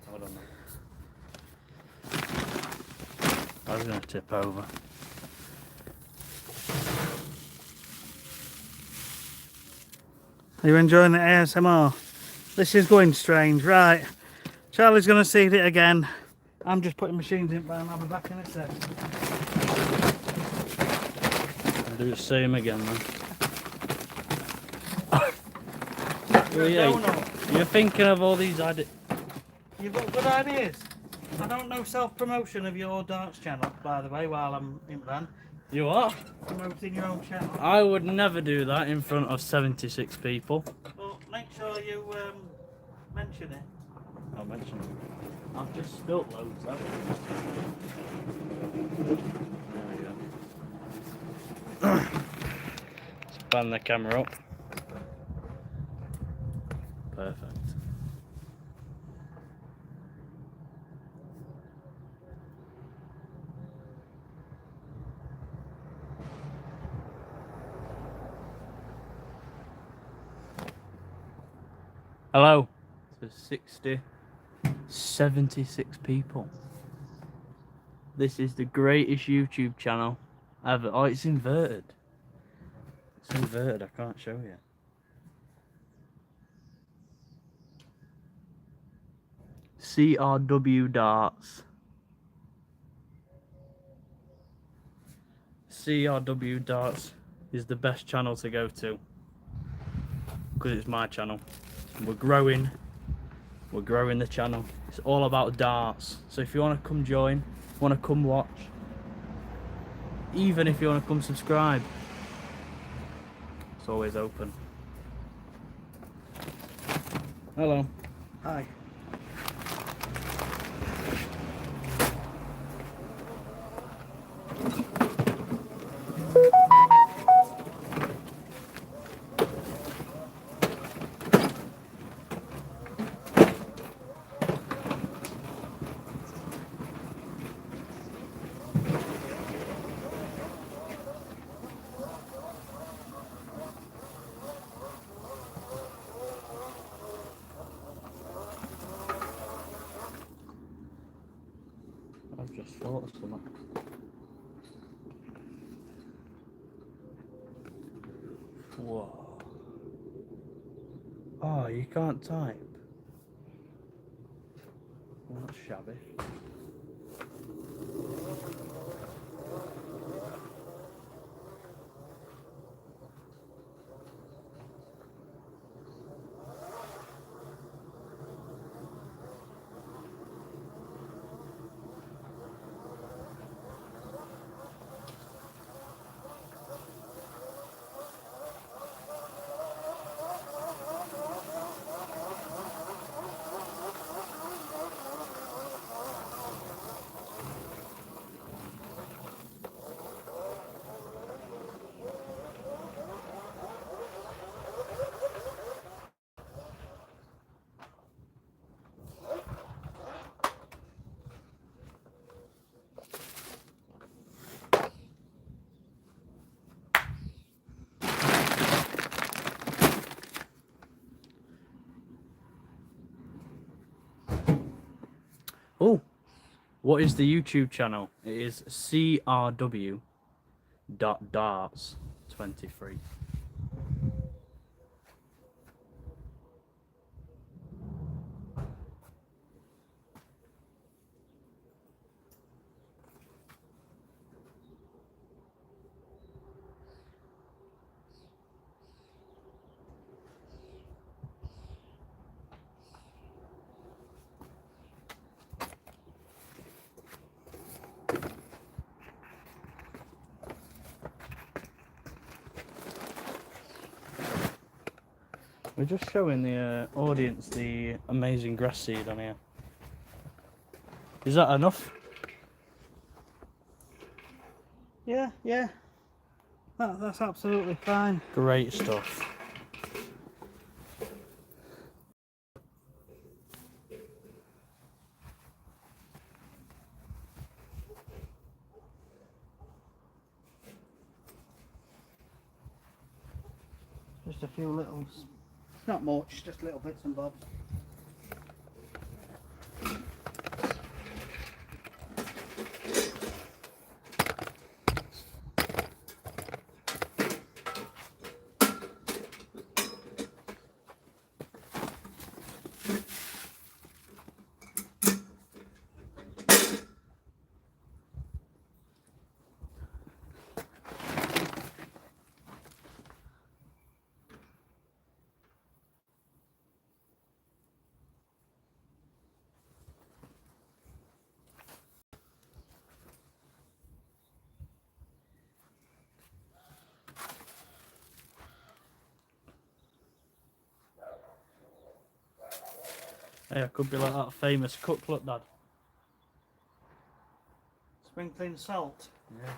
Hold on. I was going to tip over. Are you enjoying the ASMR? This is going strange, right? Charlie's going to seed it again. I'm just putting machines in, but I'll be back in a sec. I'll do the same again then. You're, You're thinking of all these ideas. You've got good ideas. I don't know self-promotion of your darts channel, by the way, while I'm in plan. You are? Promoting your own channel. I would never do that in front of 76 people. Well, make sure you mention it. I'll mention it. I've just spilt loads, haven't I? There we go. Span the camera up. Perfect. Hello to 76 people. This is the greatest YouTube channel ever. Oh, it's inverted. It's inverted, I can't show you. CRW Darts. CRW Darts is the best channel to go to. Because it's my channel. We're growing the channel. It's all about darts. So if you want to come join, want to come watch, even if you want to come subscribe, it's always open. Hello. Hi. I've just thought of something. Whoa. Oh, you can't type. Well, that's shabby. Oh, what is the YouTube channel? It is crw.darts23. We're just showing the audience the amazing grass seed on here. Is that enough? Yeah, yeah. That's absolutely fine. Great stuff. Just a few little, not much, just little bits and bobs. Hey, I could be like that famous cook, look, Dad. Sprinkling salt. Yeah.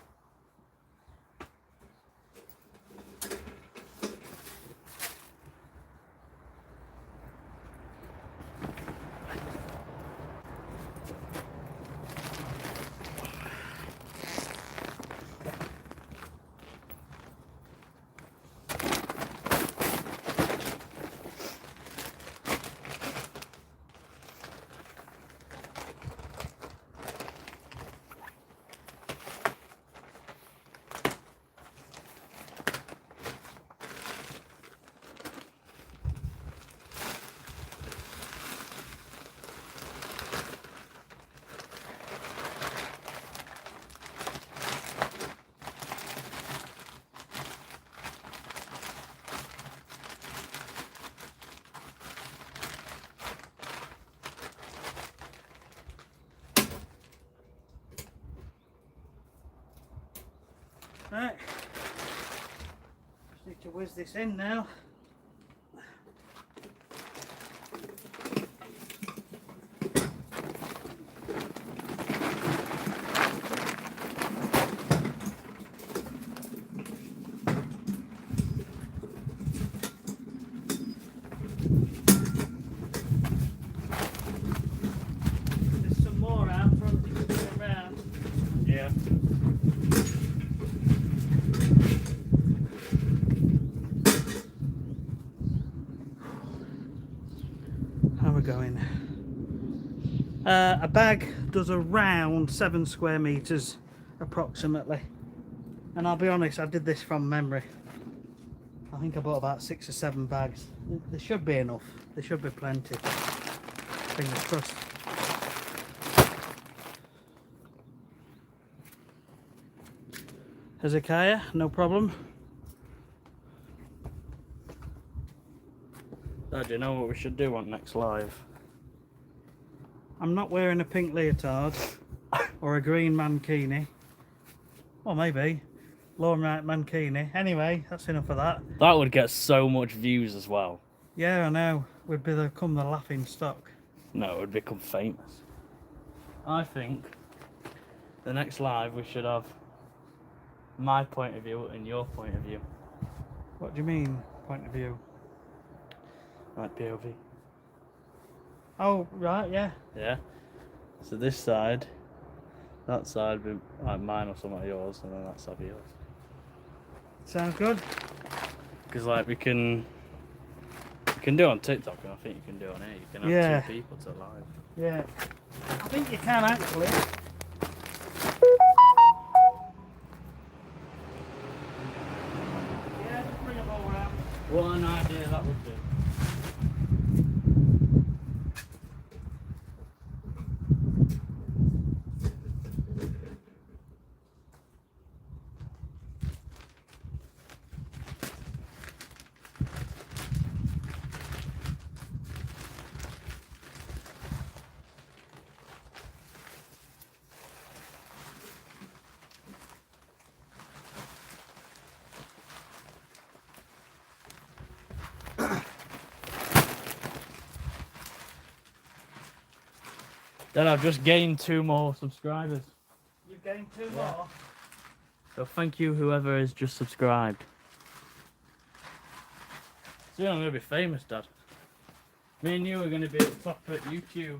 Right. Just need to whiz this in now. There's some more out front to go around. Yeah. How we're going? A bag does around 7 square meters approximately, and I'll be honest, I did this from memory. I think I bought about 6 or 7 bags. There should be enough. There should be plenty. Fingers crossed. Hezekiah, no problem. Dad, you know what we should do on next live? I'm not wearing a pink leotard or a green mankini. Or maybe LawnRight mankini. Anyway, that's enough of that. That would get so much views as well. Yeah, I know. We'd become the laughing stock. No, it would become famous. I think the next live we should have my point of view and your point of view. What do you mean, point of view? Like POV. Oh, right, yeah. Yeah. So this side, that side be like mine or some of yours, and then that side be yours. Sounds good. Because like we can do it on TikTok, and I think you can do it on here. You can have 2 people to live. Yeah. I think you can actually. Yeah, just bring them all around. What an idea that would be. Then I've just gained 2 more subscribers. You've gained 2 more. So thank you whoever has just subscribed. Soon I'm going to be famous, Dad. Me and you are going to be at the top at YouTube.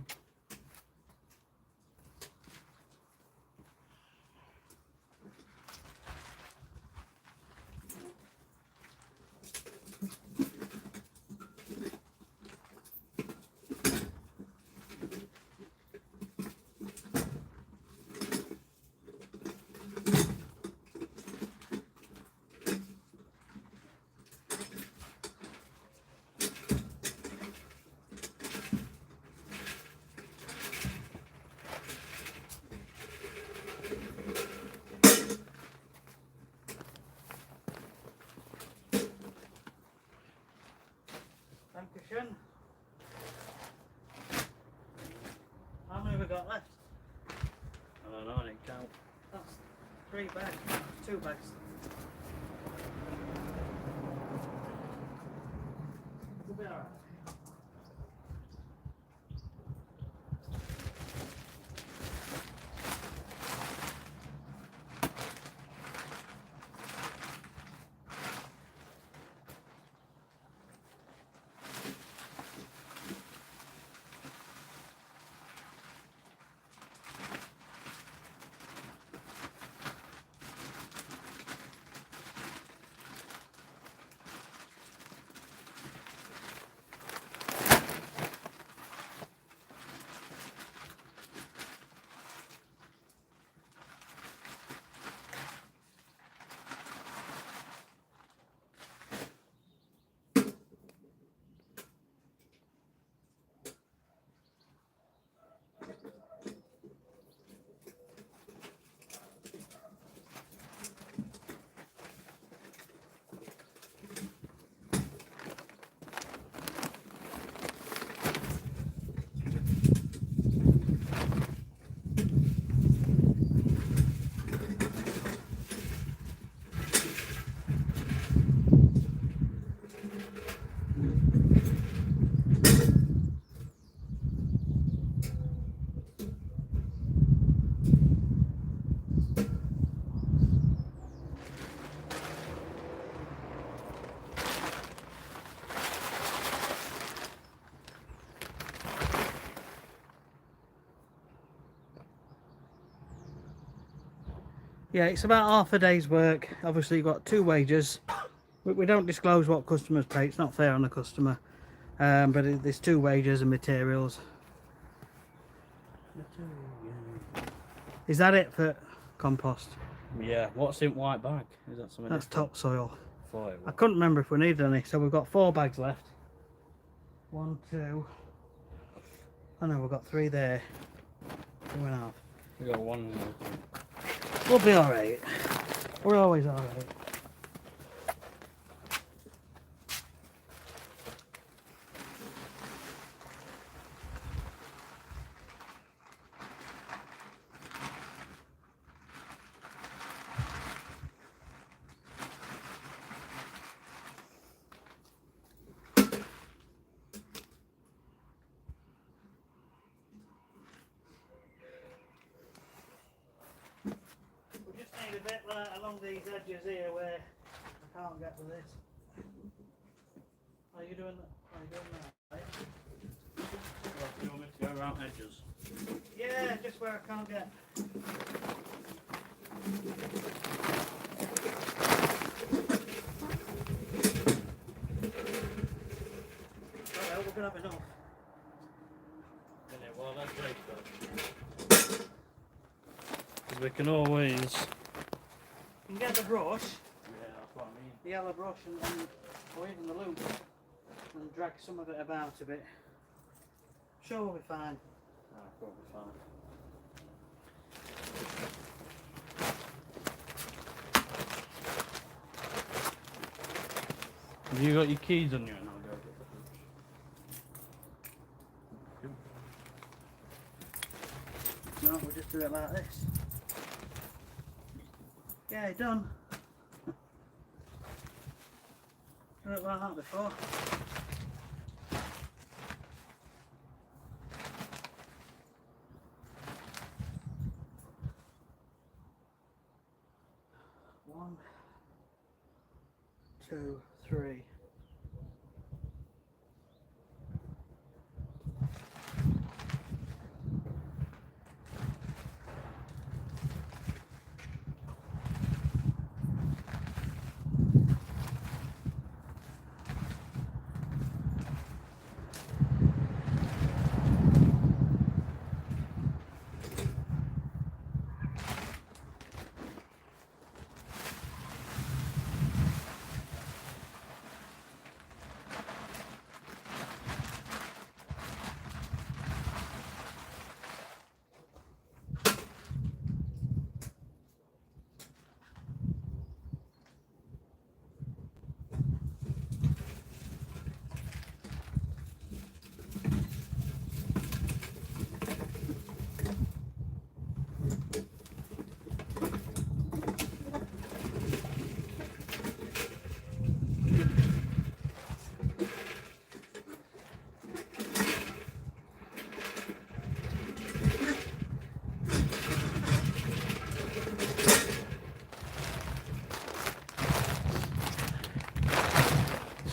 Dankeschön. How many have we got left? I don't know, I didn't count. That's 3 bags. 2 bags. We'll be alright. Yeah, it's about half a day's work. Obviously, you've got 2 wages. We don't disclose what customers pay. It's not fair on the customer. But there's 2 wages and materials. Is that it for compost? Yeah, what's in white bag? Is that something That's different? topsoil. Thought it I was. couldn't remember if we needed any. So we've got 4 bags left. 1, 2. Oh no, we've got 3 there. 2.5. We got 1 more. We'll be alright. We're always alright. We just need a bit along these edges here where I can't get to this. Are you doing that? Are you doing that? Right? Well, do you want me to go around edges? Yeah, just where I can't get. Well, we're gonna have enough. Yeah, well, that's great though. Because we can always... You can get the brush, Yeah, that's what I mean. the yellow brush, or even the loop, and drag some of it about a bit. Sure, we'll be fine. Ah, probably fine. Have you got your keys on you and I'll go get the brush? No, we'll just do it like this. Yeah, done. Done it like that before. 1, 2, 3.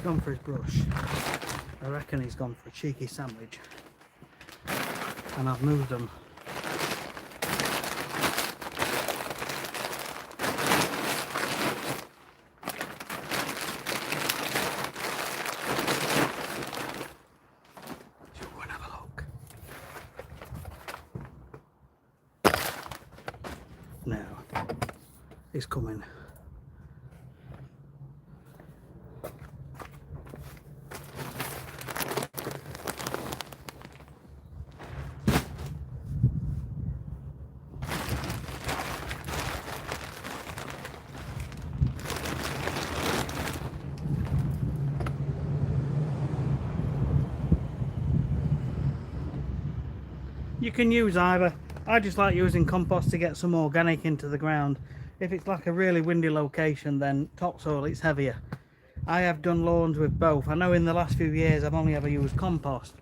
Gone for his brush. I reckon he's gone for a cheeky sandwich, and I've moved them. Shall we go and have a look? Now he's coming. You can use either. I just like using compost to get some organic into the ground. If it's like a really windy location, then topsoil, it's heavier. I have done lawns with both. I know in the last few years I've only ever used compost,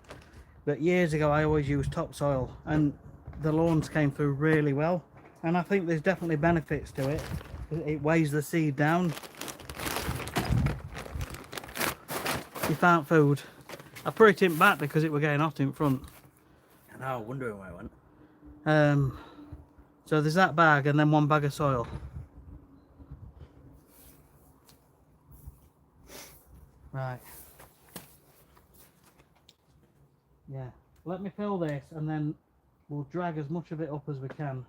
but years ago I always used topsoil, and the lawns came through really well. And I think there's definitely benefits to it. It weighs the seed down. You found food. I put it in back because it were getting hot in front. And I was wondering where it went. So there's that bag and then one bag of soil. Right. Yeah. Let me fill this and then we'll drag as much of it up as we can.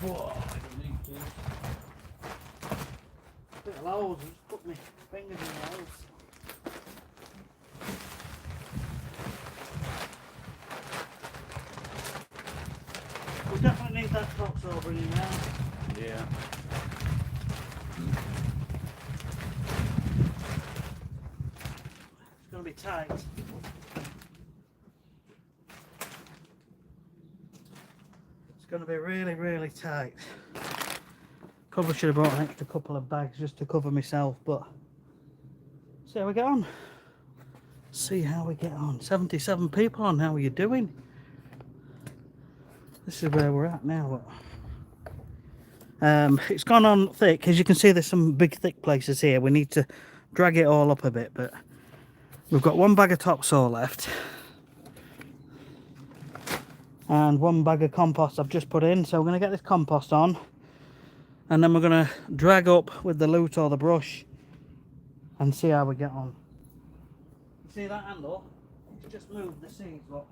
Whoa, I don't need to. Bit of loads, just put my fingers in those. We definitely need that topsoil bringing round. Yeah. going to be tight. It's going to be really, really tight. Probably should have brought an extra couple of bags just to cover myself, but see how we get on. See how we get on. 77 people on. How are you doing? This is where we're at now. It's gone on thick. As you can see, there's some big thick places here. We need to drag it all up a bit, but we've got one bag of topsoil left and one bag of compost I've just put in. So we're going to get this compost on, and then we're going to drag up with the lute or the brush and see how we get on. See that handle? It's just moved the seeds, look.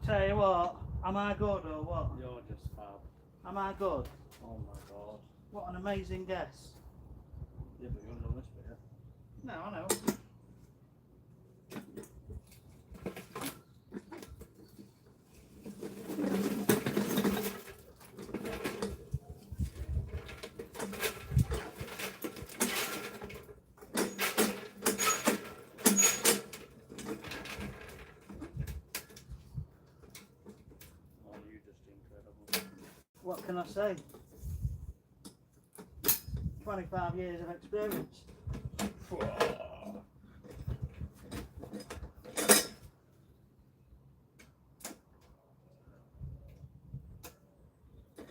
Tell you what, am I good or what? You're just fab. Am I good? Oh my god. What an amazing guess. Yeah, but you don't know this bit. No, I know. What can I say? 25 years of experience.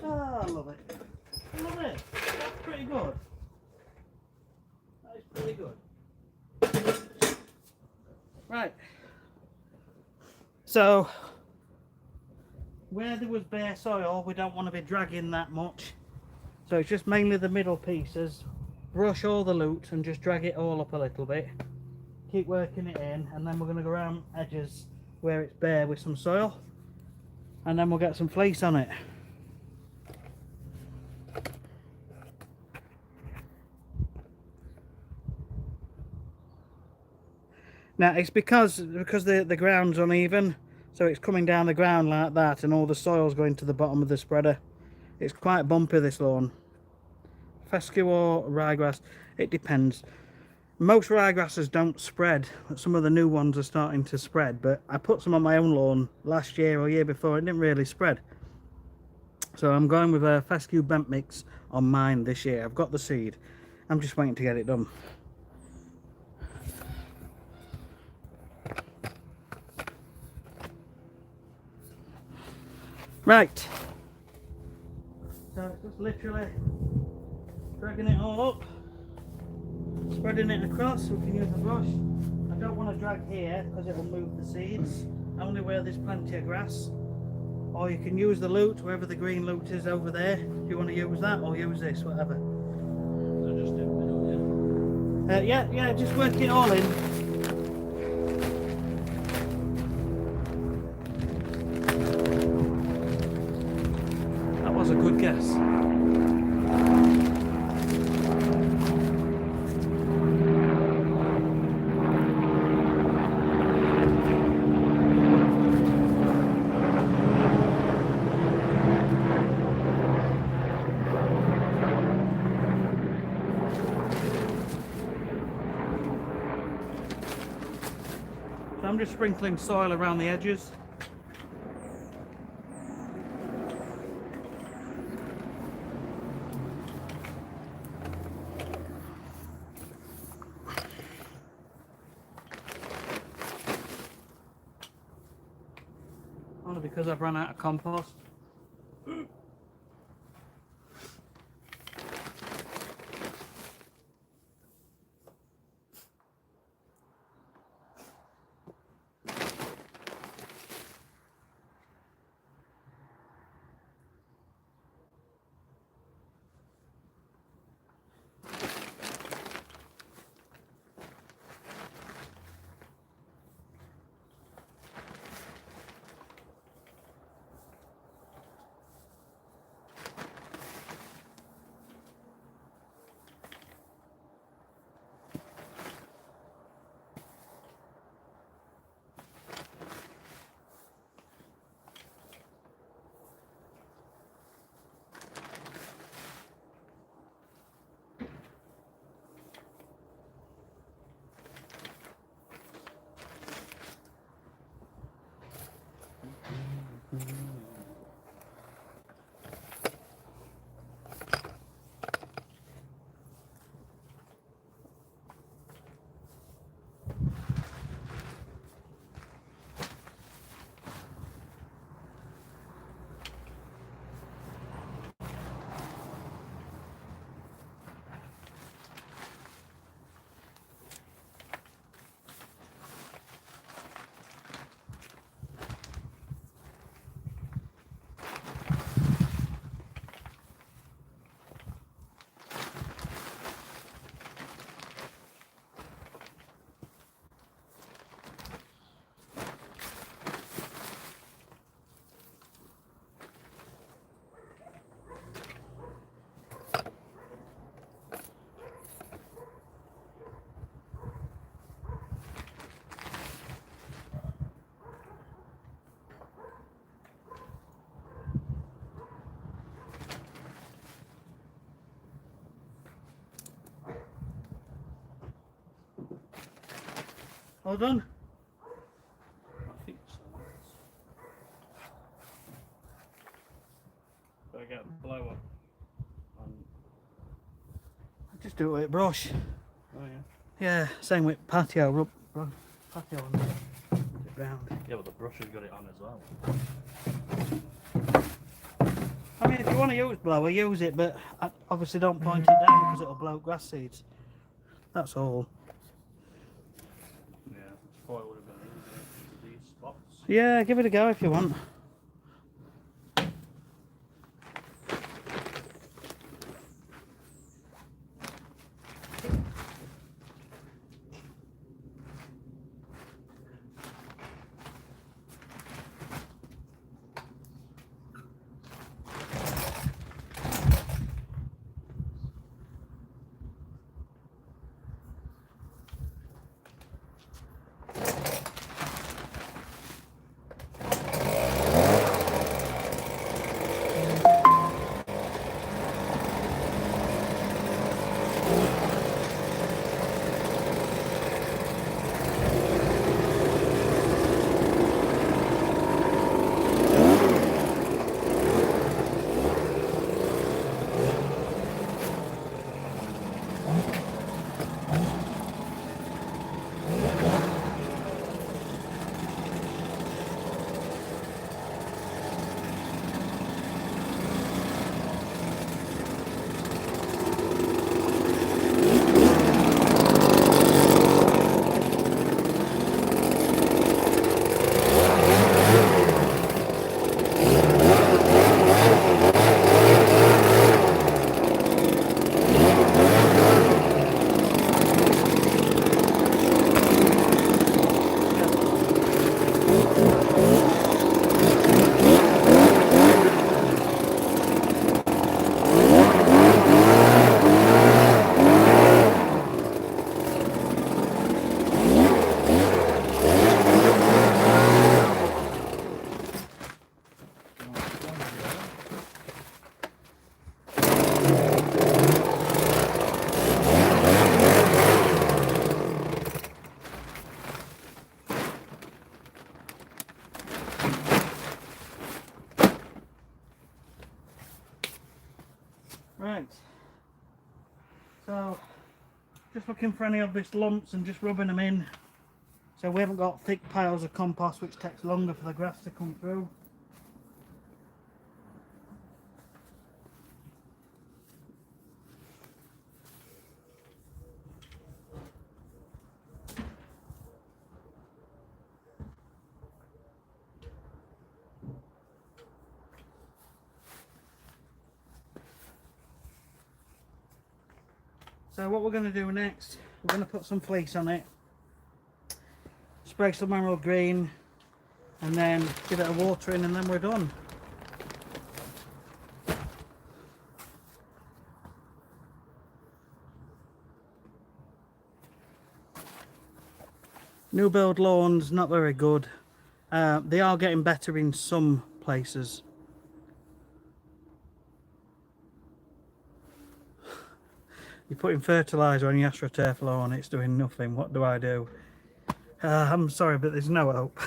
Oh, I love it. I love it. That's pretty good. That is pretty good. Right. So, where there was bare soil, we don't want to be dragging that much. So it's just mainly the middle pieces. Brush all the lute and just drag it all up a little bit. Keep working it in, and then we're going to go around edges where it's bare with some soil. And then we'll get some fleece on it. Now it's because the ground's uneven. So it's coming down the ground like that, and all the soil's going to the bottom of the spreader. It's quite bumpy, this lawn. Fescue or ryegrass, it depends. Most ryegrasses don't spread, but some of the new ones are starting to spread. But I put some on my own lawn last year or year before, it didn't really spread. So I'm going with a fescue bent mix on mine this year. I've got the seed. I'm just waiting to get it done. Right, so it's just literally dragging it all up, spreading it across. We can use a brush. I don't want to drag here because it will move the seeds, only where there's plenty of grass. Or you can use the lute, wherever the green lute is over there. If you want to use that, or use this, whatever. So just in the middle, yeah? Yeah, just work it all in. A good guess. So I'm just sprinkling soil around the edges. Only because I've run out of compost. All done? I think so. So I get a blower. Just do it with a brush. Oh yeah. Yeah, same with patio. Patio on it round. Yeah, but the brush has got it on as well. I mean, if you want to use blower, use it, but obviously don't point it down because it'll blow grass seeds. That's all. Yeah, that's probably would have been easier to these spots. Yeah, give it a go if you want. Right, so just looking for any obvious lumps and just rubbing them in. So we haven't got thick piles of compost, which takes longer for the grass to come through. So what we're going to do next, we're going to put some fleece on it, spray some emerald green, and then give it a watering, and then we're done. New build lawns, not very good. They are getting better in some places. You're putting fertiliser on your AstroTurf lawn, it's doing nothing. What do I do? I'm sorry, but there's no hope.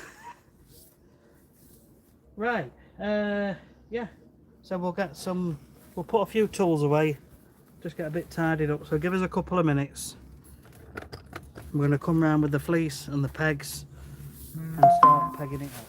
Right, yeah. So we'll put a few tools away, just get a bit tidied up. So give us a couple of minutes. We're going to come round with the fleece and the pegs and start pegging it out.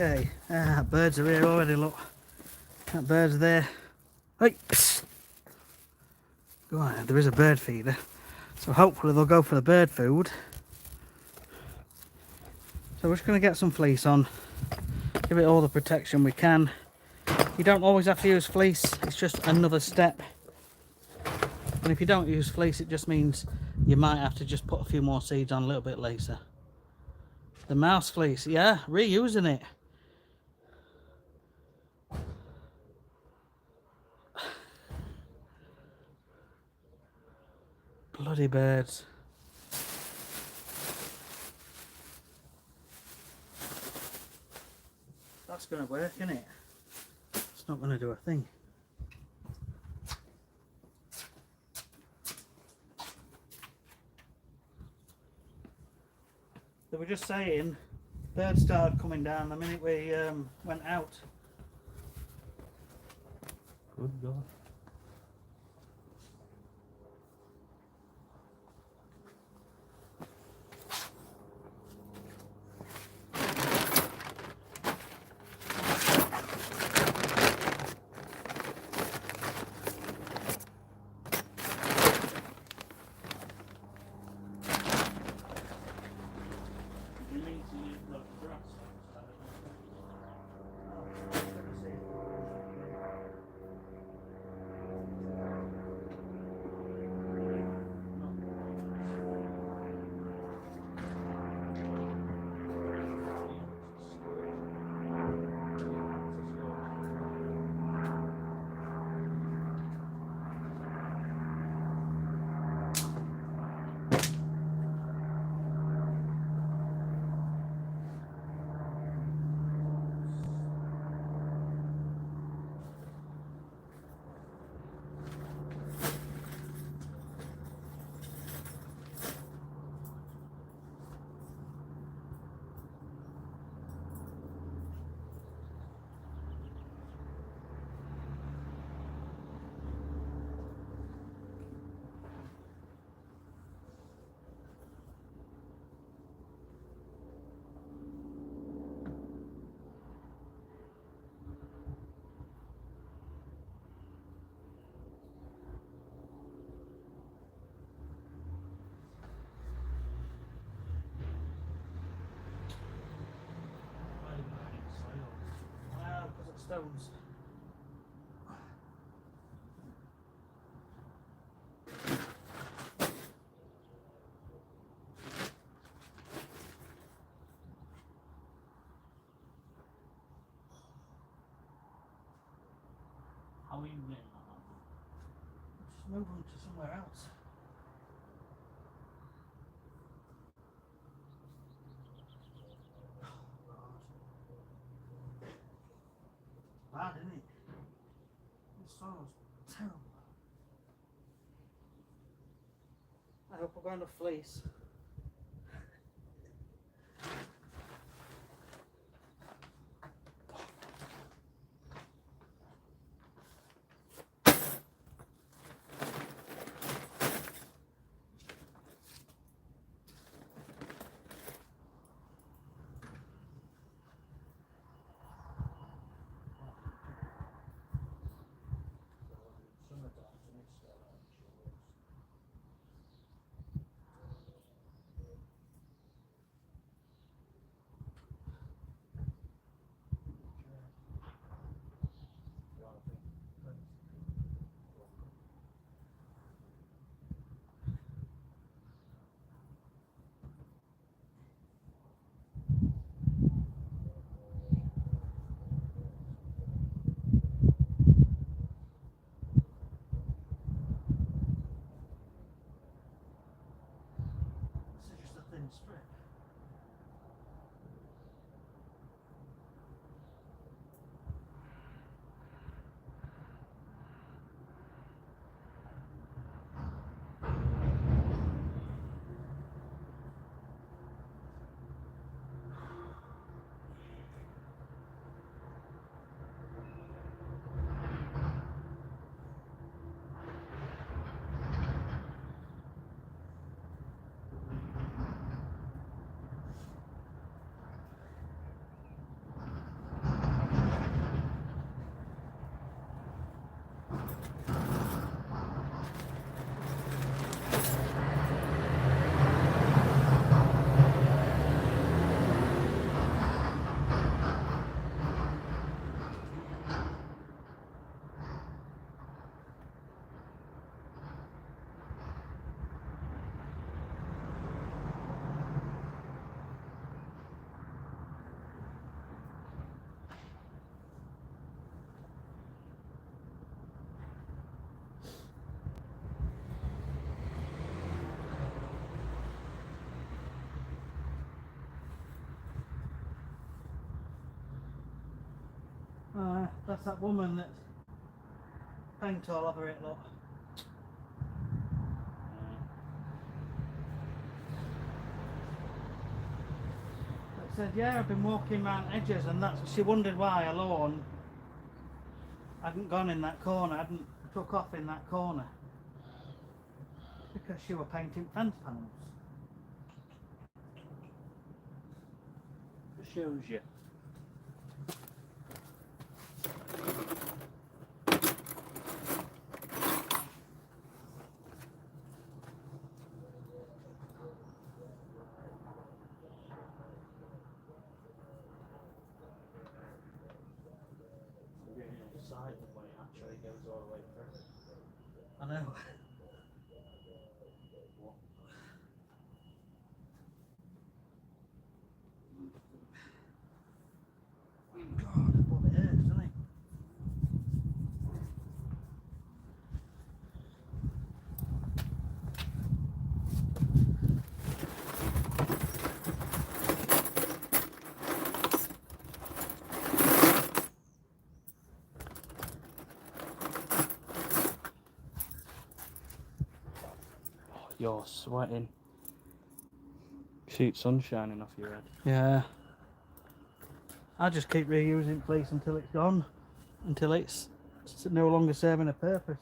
Okay, birds are here already, look. That bird's there. Hey, psst. Go on, there is a bird feeder. So hopefully they'll go for the bird food. So we're just going to get some fleece on. Give it all the protection we can. You don't always have to use fleece, it's just another step. And if you don't use fleece, it just means you might have to just put a few more seeds on a little bit later. The mouse fleece, yeah, reusing it. Bloody birds. That's going to work, isn't it? It's not going to do a thing. They were just saying birds started coming down the minute we went out. Good God. Stones. How are you getting that? Just move on to somewhere else. Bad, isn't it? This soil's terrible. I hope we're going to fleece. That's that woman that paint all over it, look. It said, yeah, I've been walking round edges, and she wondered why her lawn hadn't gone in that corner, hadn't took off in that corner. Because she were painting fence panels. It shows you. Side when it actually goes all the way through. I know. What? God, what it is, isn't it? You're sweating. See sun shining off your head. Yeah. I just keep reusing fleece until it's gone. Until it's no longer serving a purpose.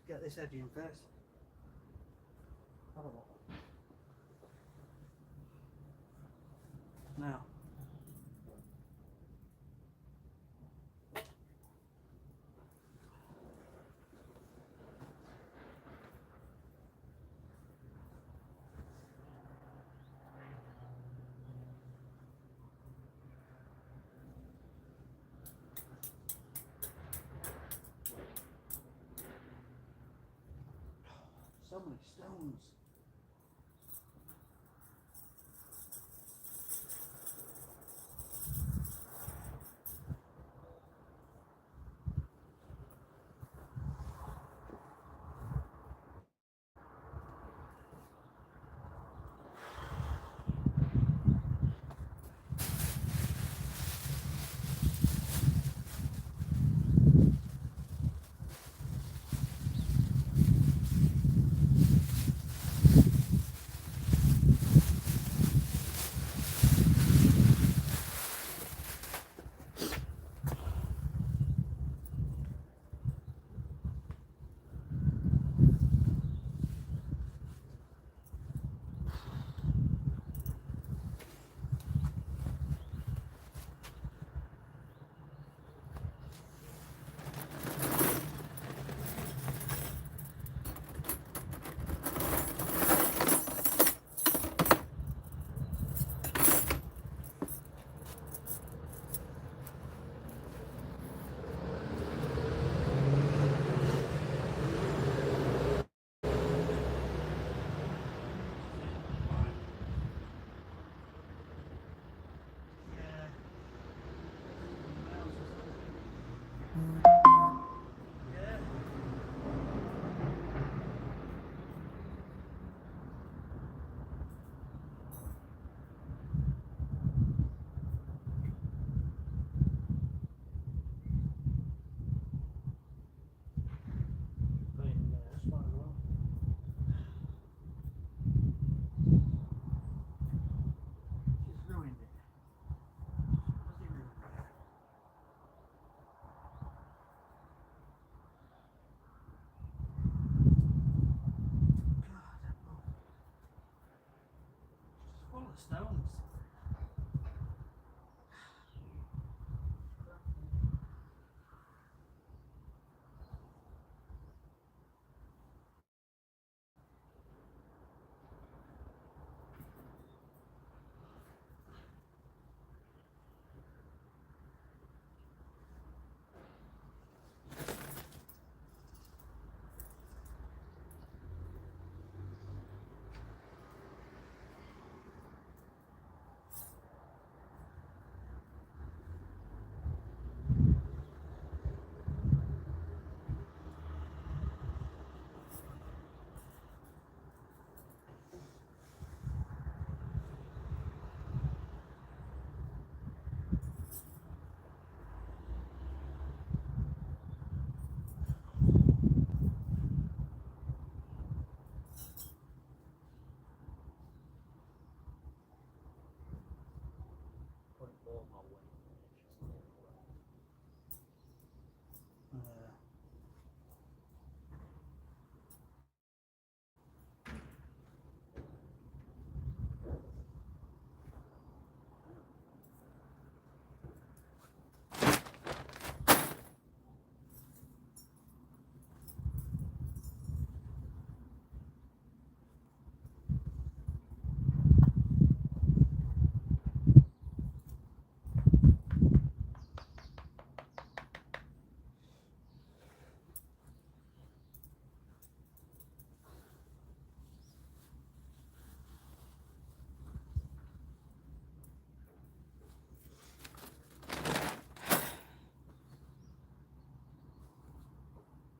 Get this edge in first. Have a look. Now. So many stones. She's ruined it.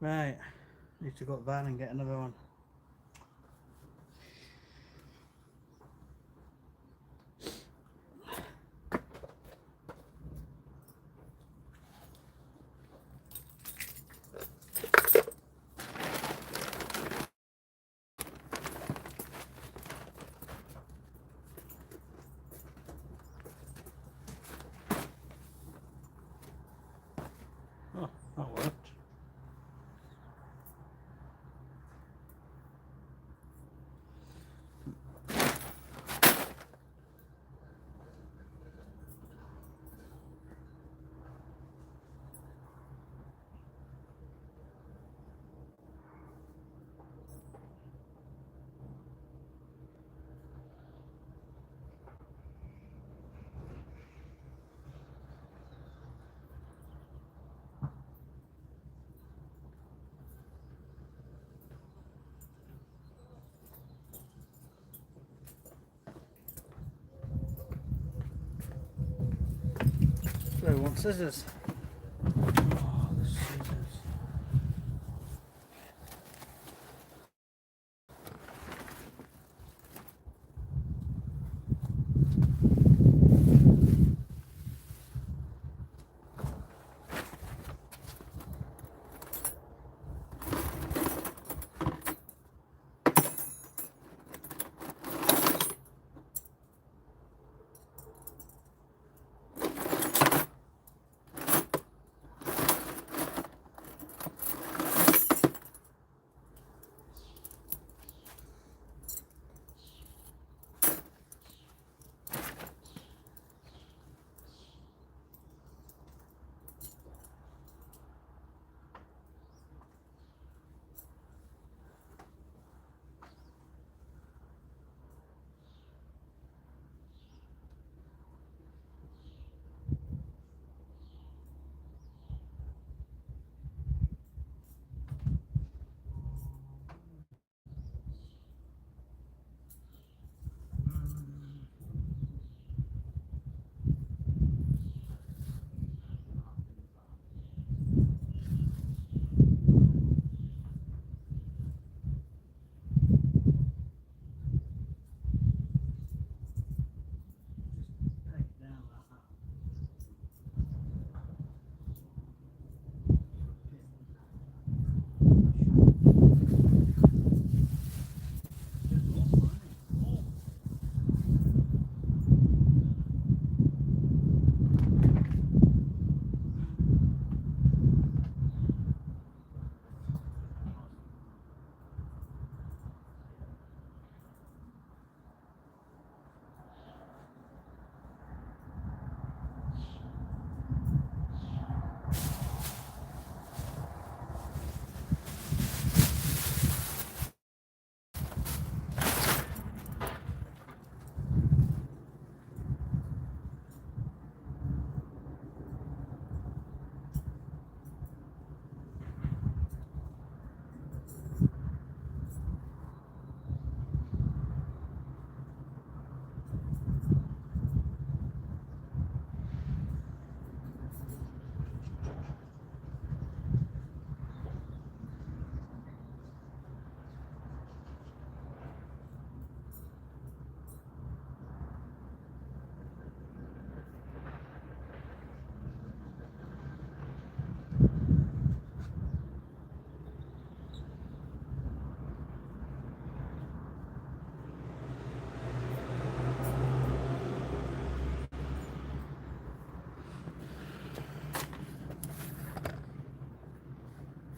Right, need to go up van and get another one. Oh, that worked. So we want scissors. Oh, the scissors.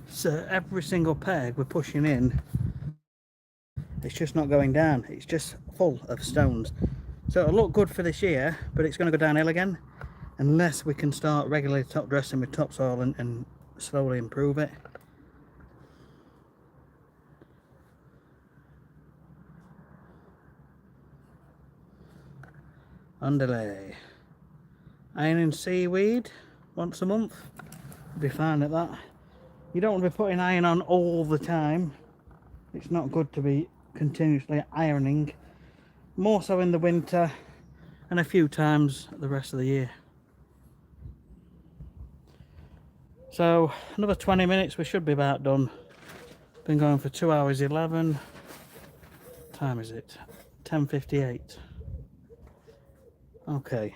So every single peg we're pushing in, it's just not going down. It's just full of stones. So it'll look good for this year, but it's going to go downhill again unless we can start regularly top dressing with topsoil and slowly improve it. Underlay. Ironing seaweed once a month. Be fine at that. You don't want to be putting iron on all the time. It's not good to be continuously ironing. More so in the winter and a few times the rest of the year. So another 20 minutes, we should be about done. Been going for 2 hours 11. Time is it? 10:58. Okay.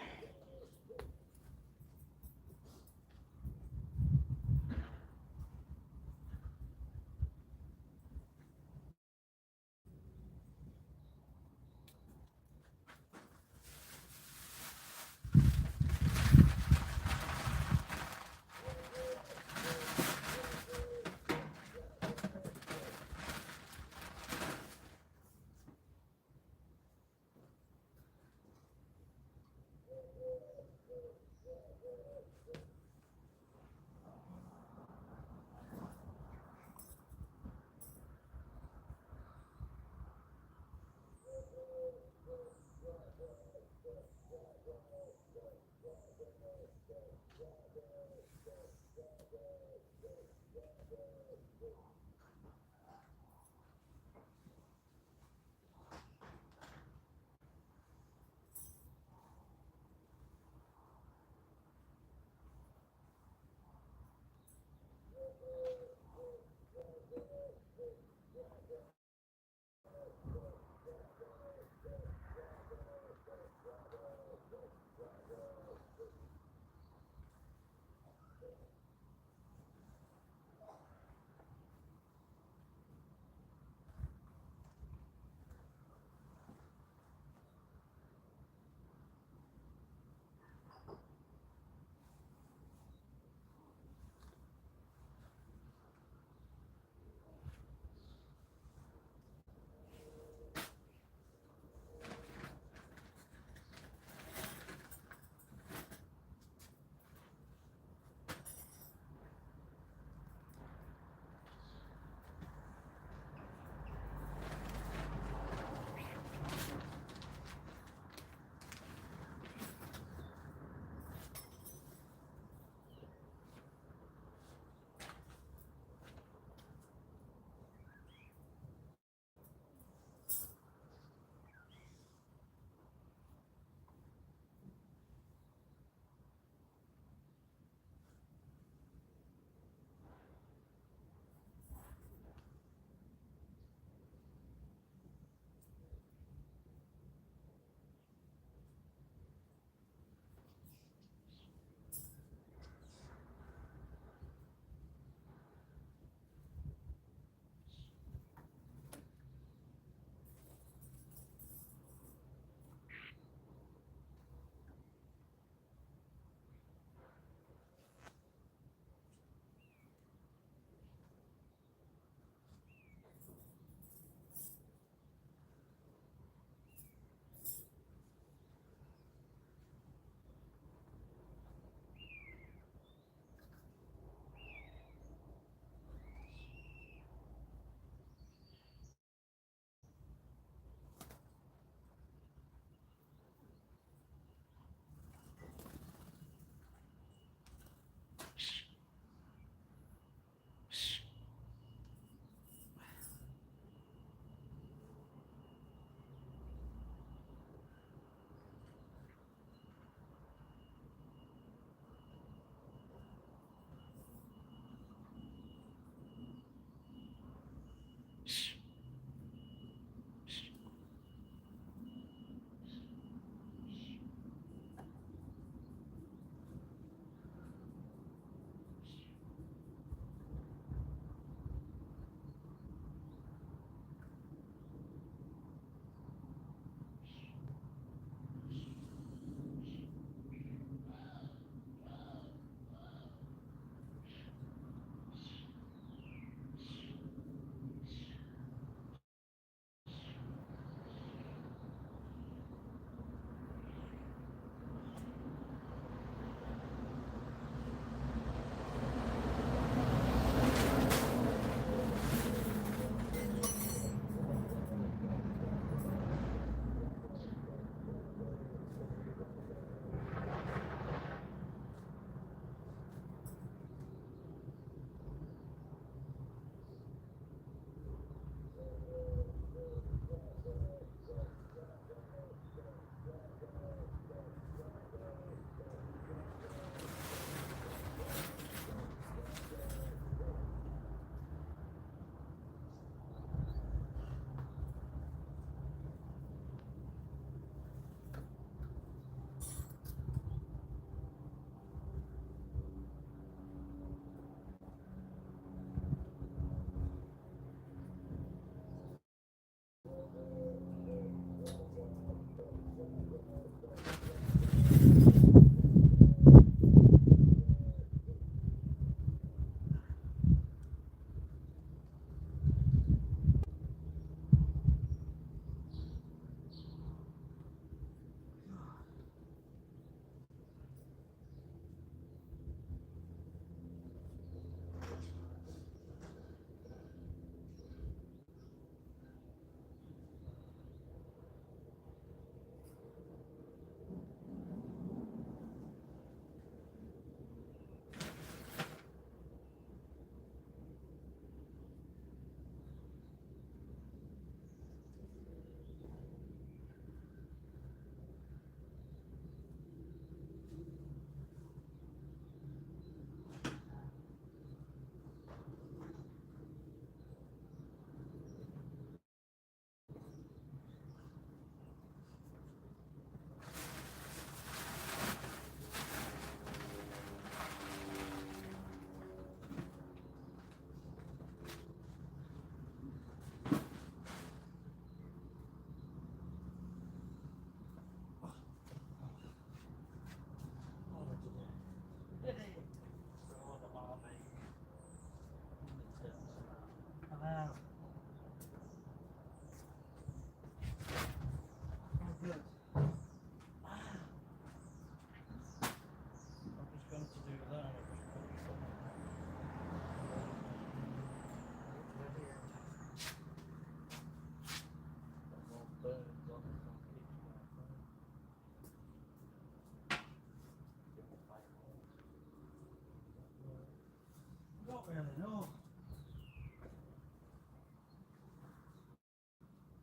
really know.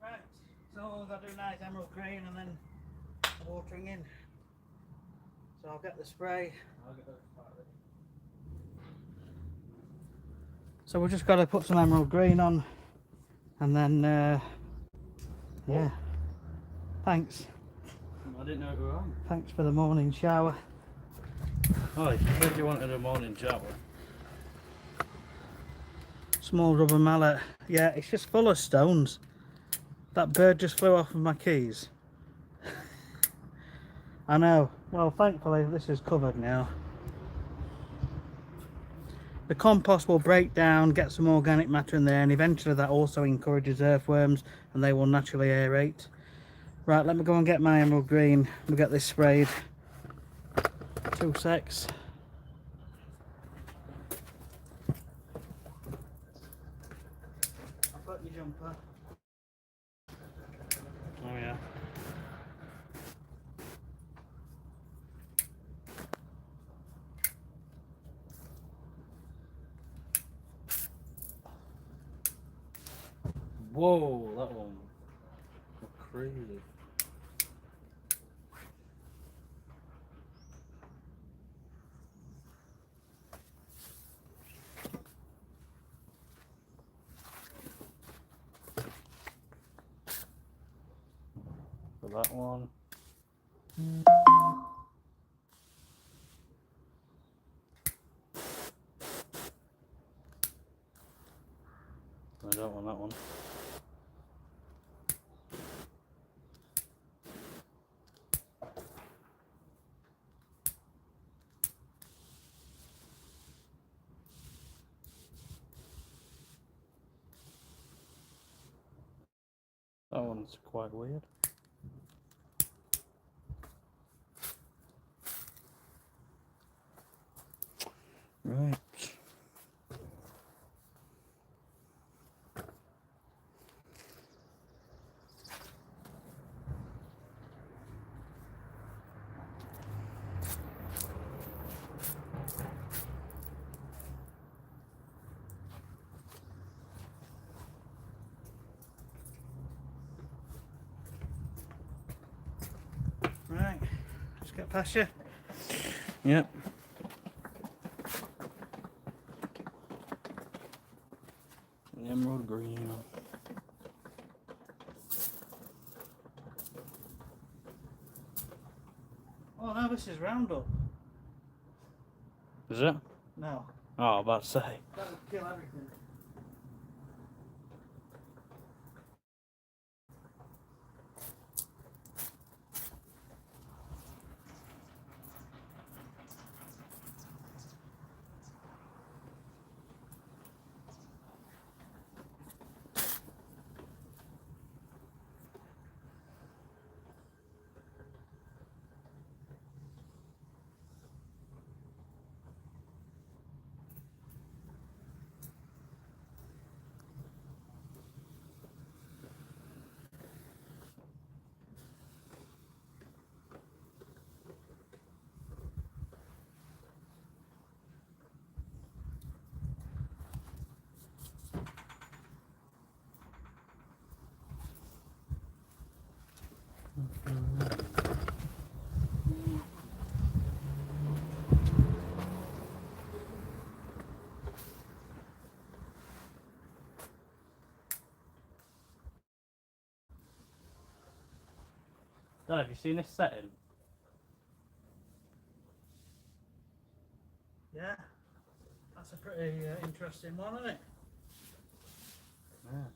Right, so we've got to do a nice emerald green and then watering in. So I'll get the spray. So we've just got to put some emerald green on, and then yeah. Thanks. I didn't know it were on. Thanks for the morning shower. Oh, you said you wanted a morning shower. Small rubber mallet. Yeah, it's just full of stones. That bird just flew off of my keys. I know. Well, thankfully this is covered now. The compost will break down, get some organic matter in there, and eventually that also encourages earthworms and they will naturally aerate. Right, let me go and get my emerald green. We'll get this sprayed. 2 secs. I've got your jumper. Oh yeah. Whoa, that one was crazy. For that one. I don't want that one. That one's quite weird. Right. Right, let's get past you. Yep. The emerald green. Oh no, this is Roundup. Is it? No, Oh, I was about to say. that would kill everything. Dad, have you seen this setting? Yeah, that's a pretty interesting one, isn't it? Yeah.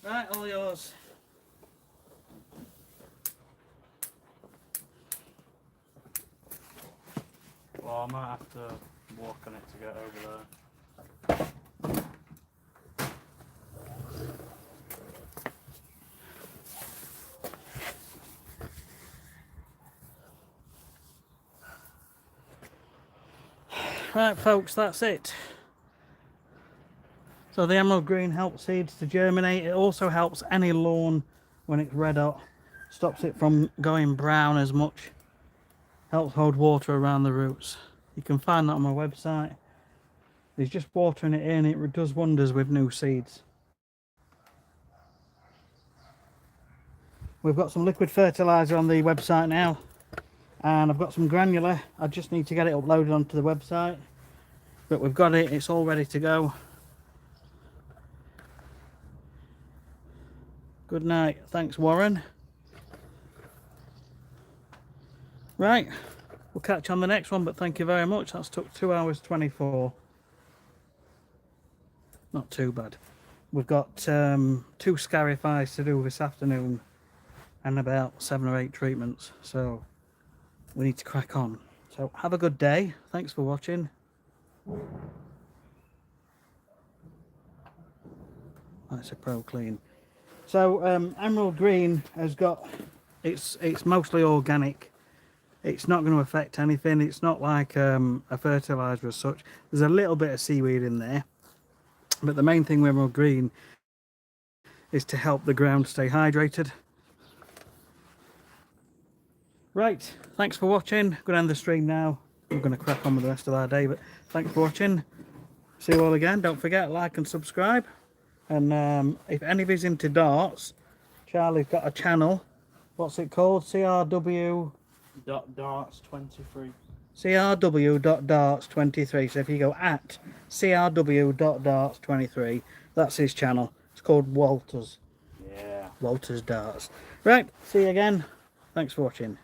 Right, all yours. Well, I might have to walk on it to get over there. Right folks, that's it. So the emerald green helps seeds to germinate. It also helps any lawn when it's red hot. Stops it from going brown as much. Helps hold water around the roots. You can find that on my website. He's just watering it in. It does wonders with new seeds. We've got some liquid fertilizer on the website now, and I've got some granular. I just need to get it uploaded onto the website, but we've got it. It's all ready to go. Good night. Thanks, Warren. Right, we'll catch you on the next one, but thank you very much. That's took 2 hours 24. Not too bad. We've got 2 Scarifys to do this afternoon and about 7 or 8 treatments, so we need to crack on. So have a good day. Thanks for watching. That's a pro clean. So emerald green has got, it's mostly organic. It's not going to affect anything. It's not like a fertilizer as such. There's a little bit of seaweed in there, but the main thing with emerald green is to help the ground stay hydrated. Right, thanks for watching. I'm going to end the stream now. We're going to crack on with the rest of our day, but thanks for watching. See you all again. Don't forget, like and subscribe. And if anybody's into darts, Charlie's got a channel. What's it called? CRW Darts 23. CRW.darts23. So if you go at CRW.darts23, that's his channel. It's called Walters. Yeah. Walters Darts. Right, see you again. Thanks for watching.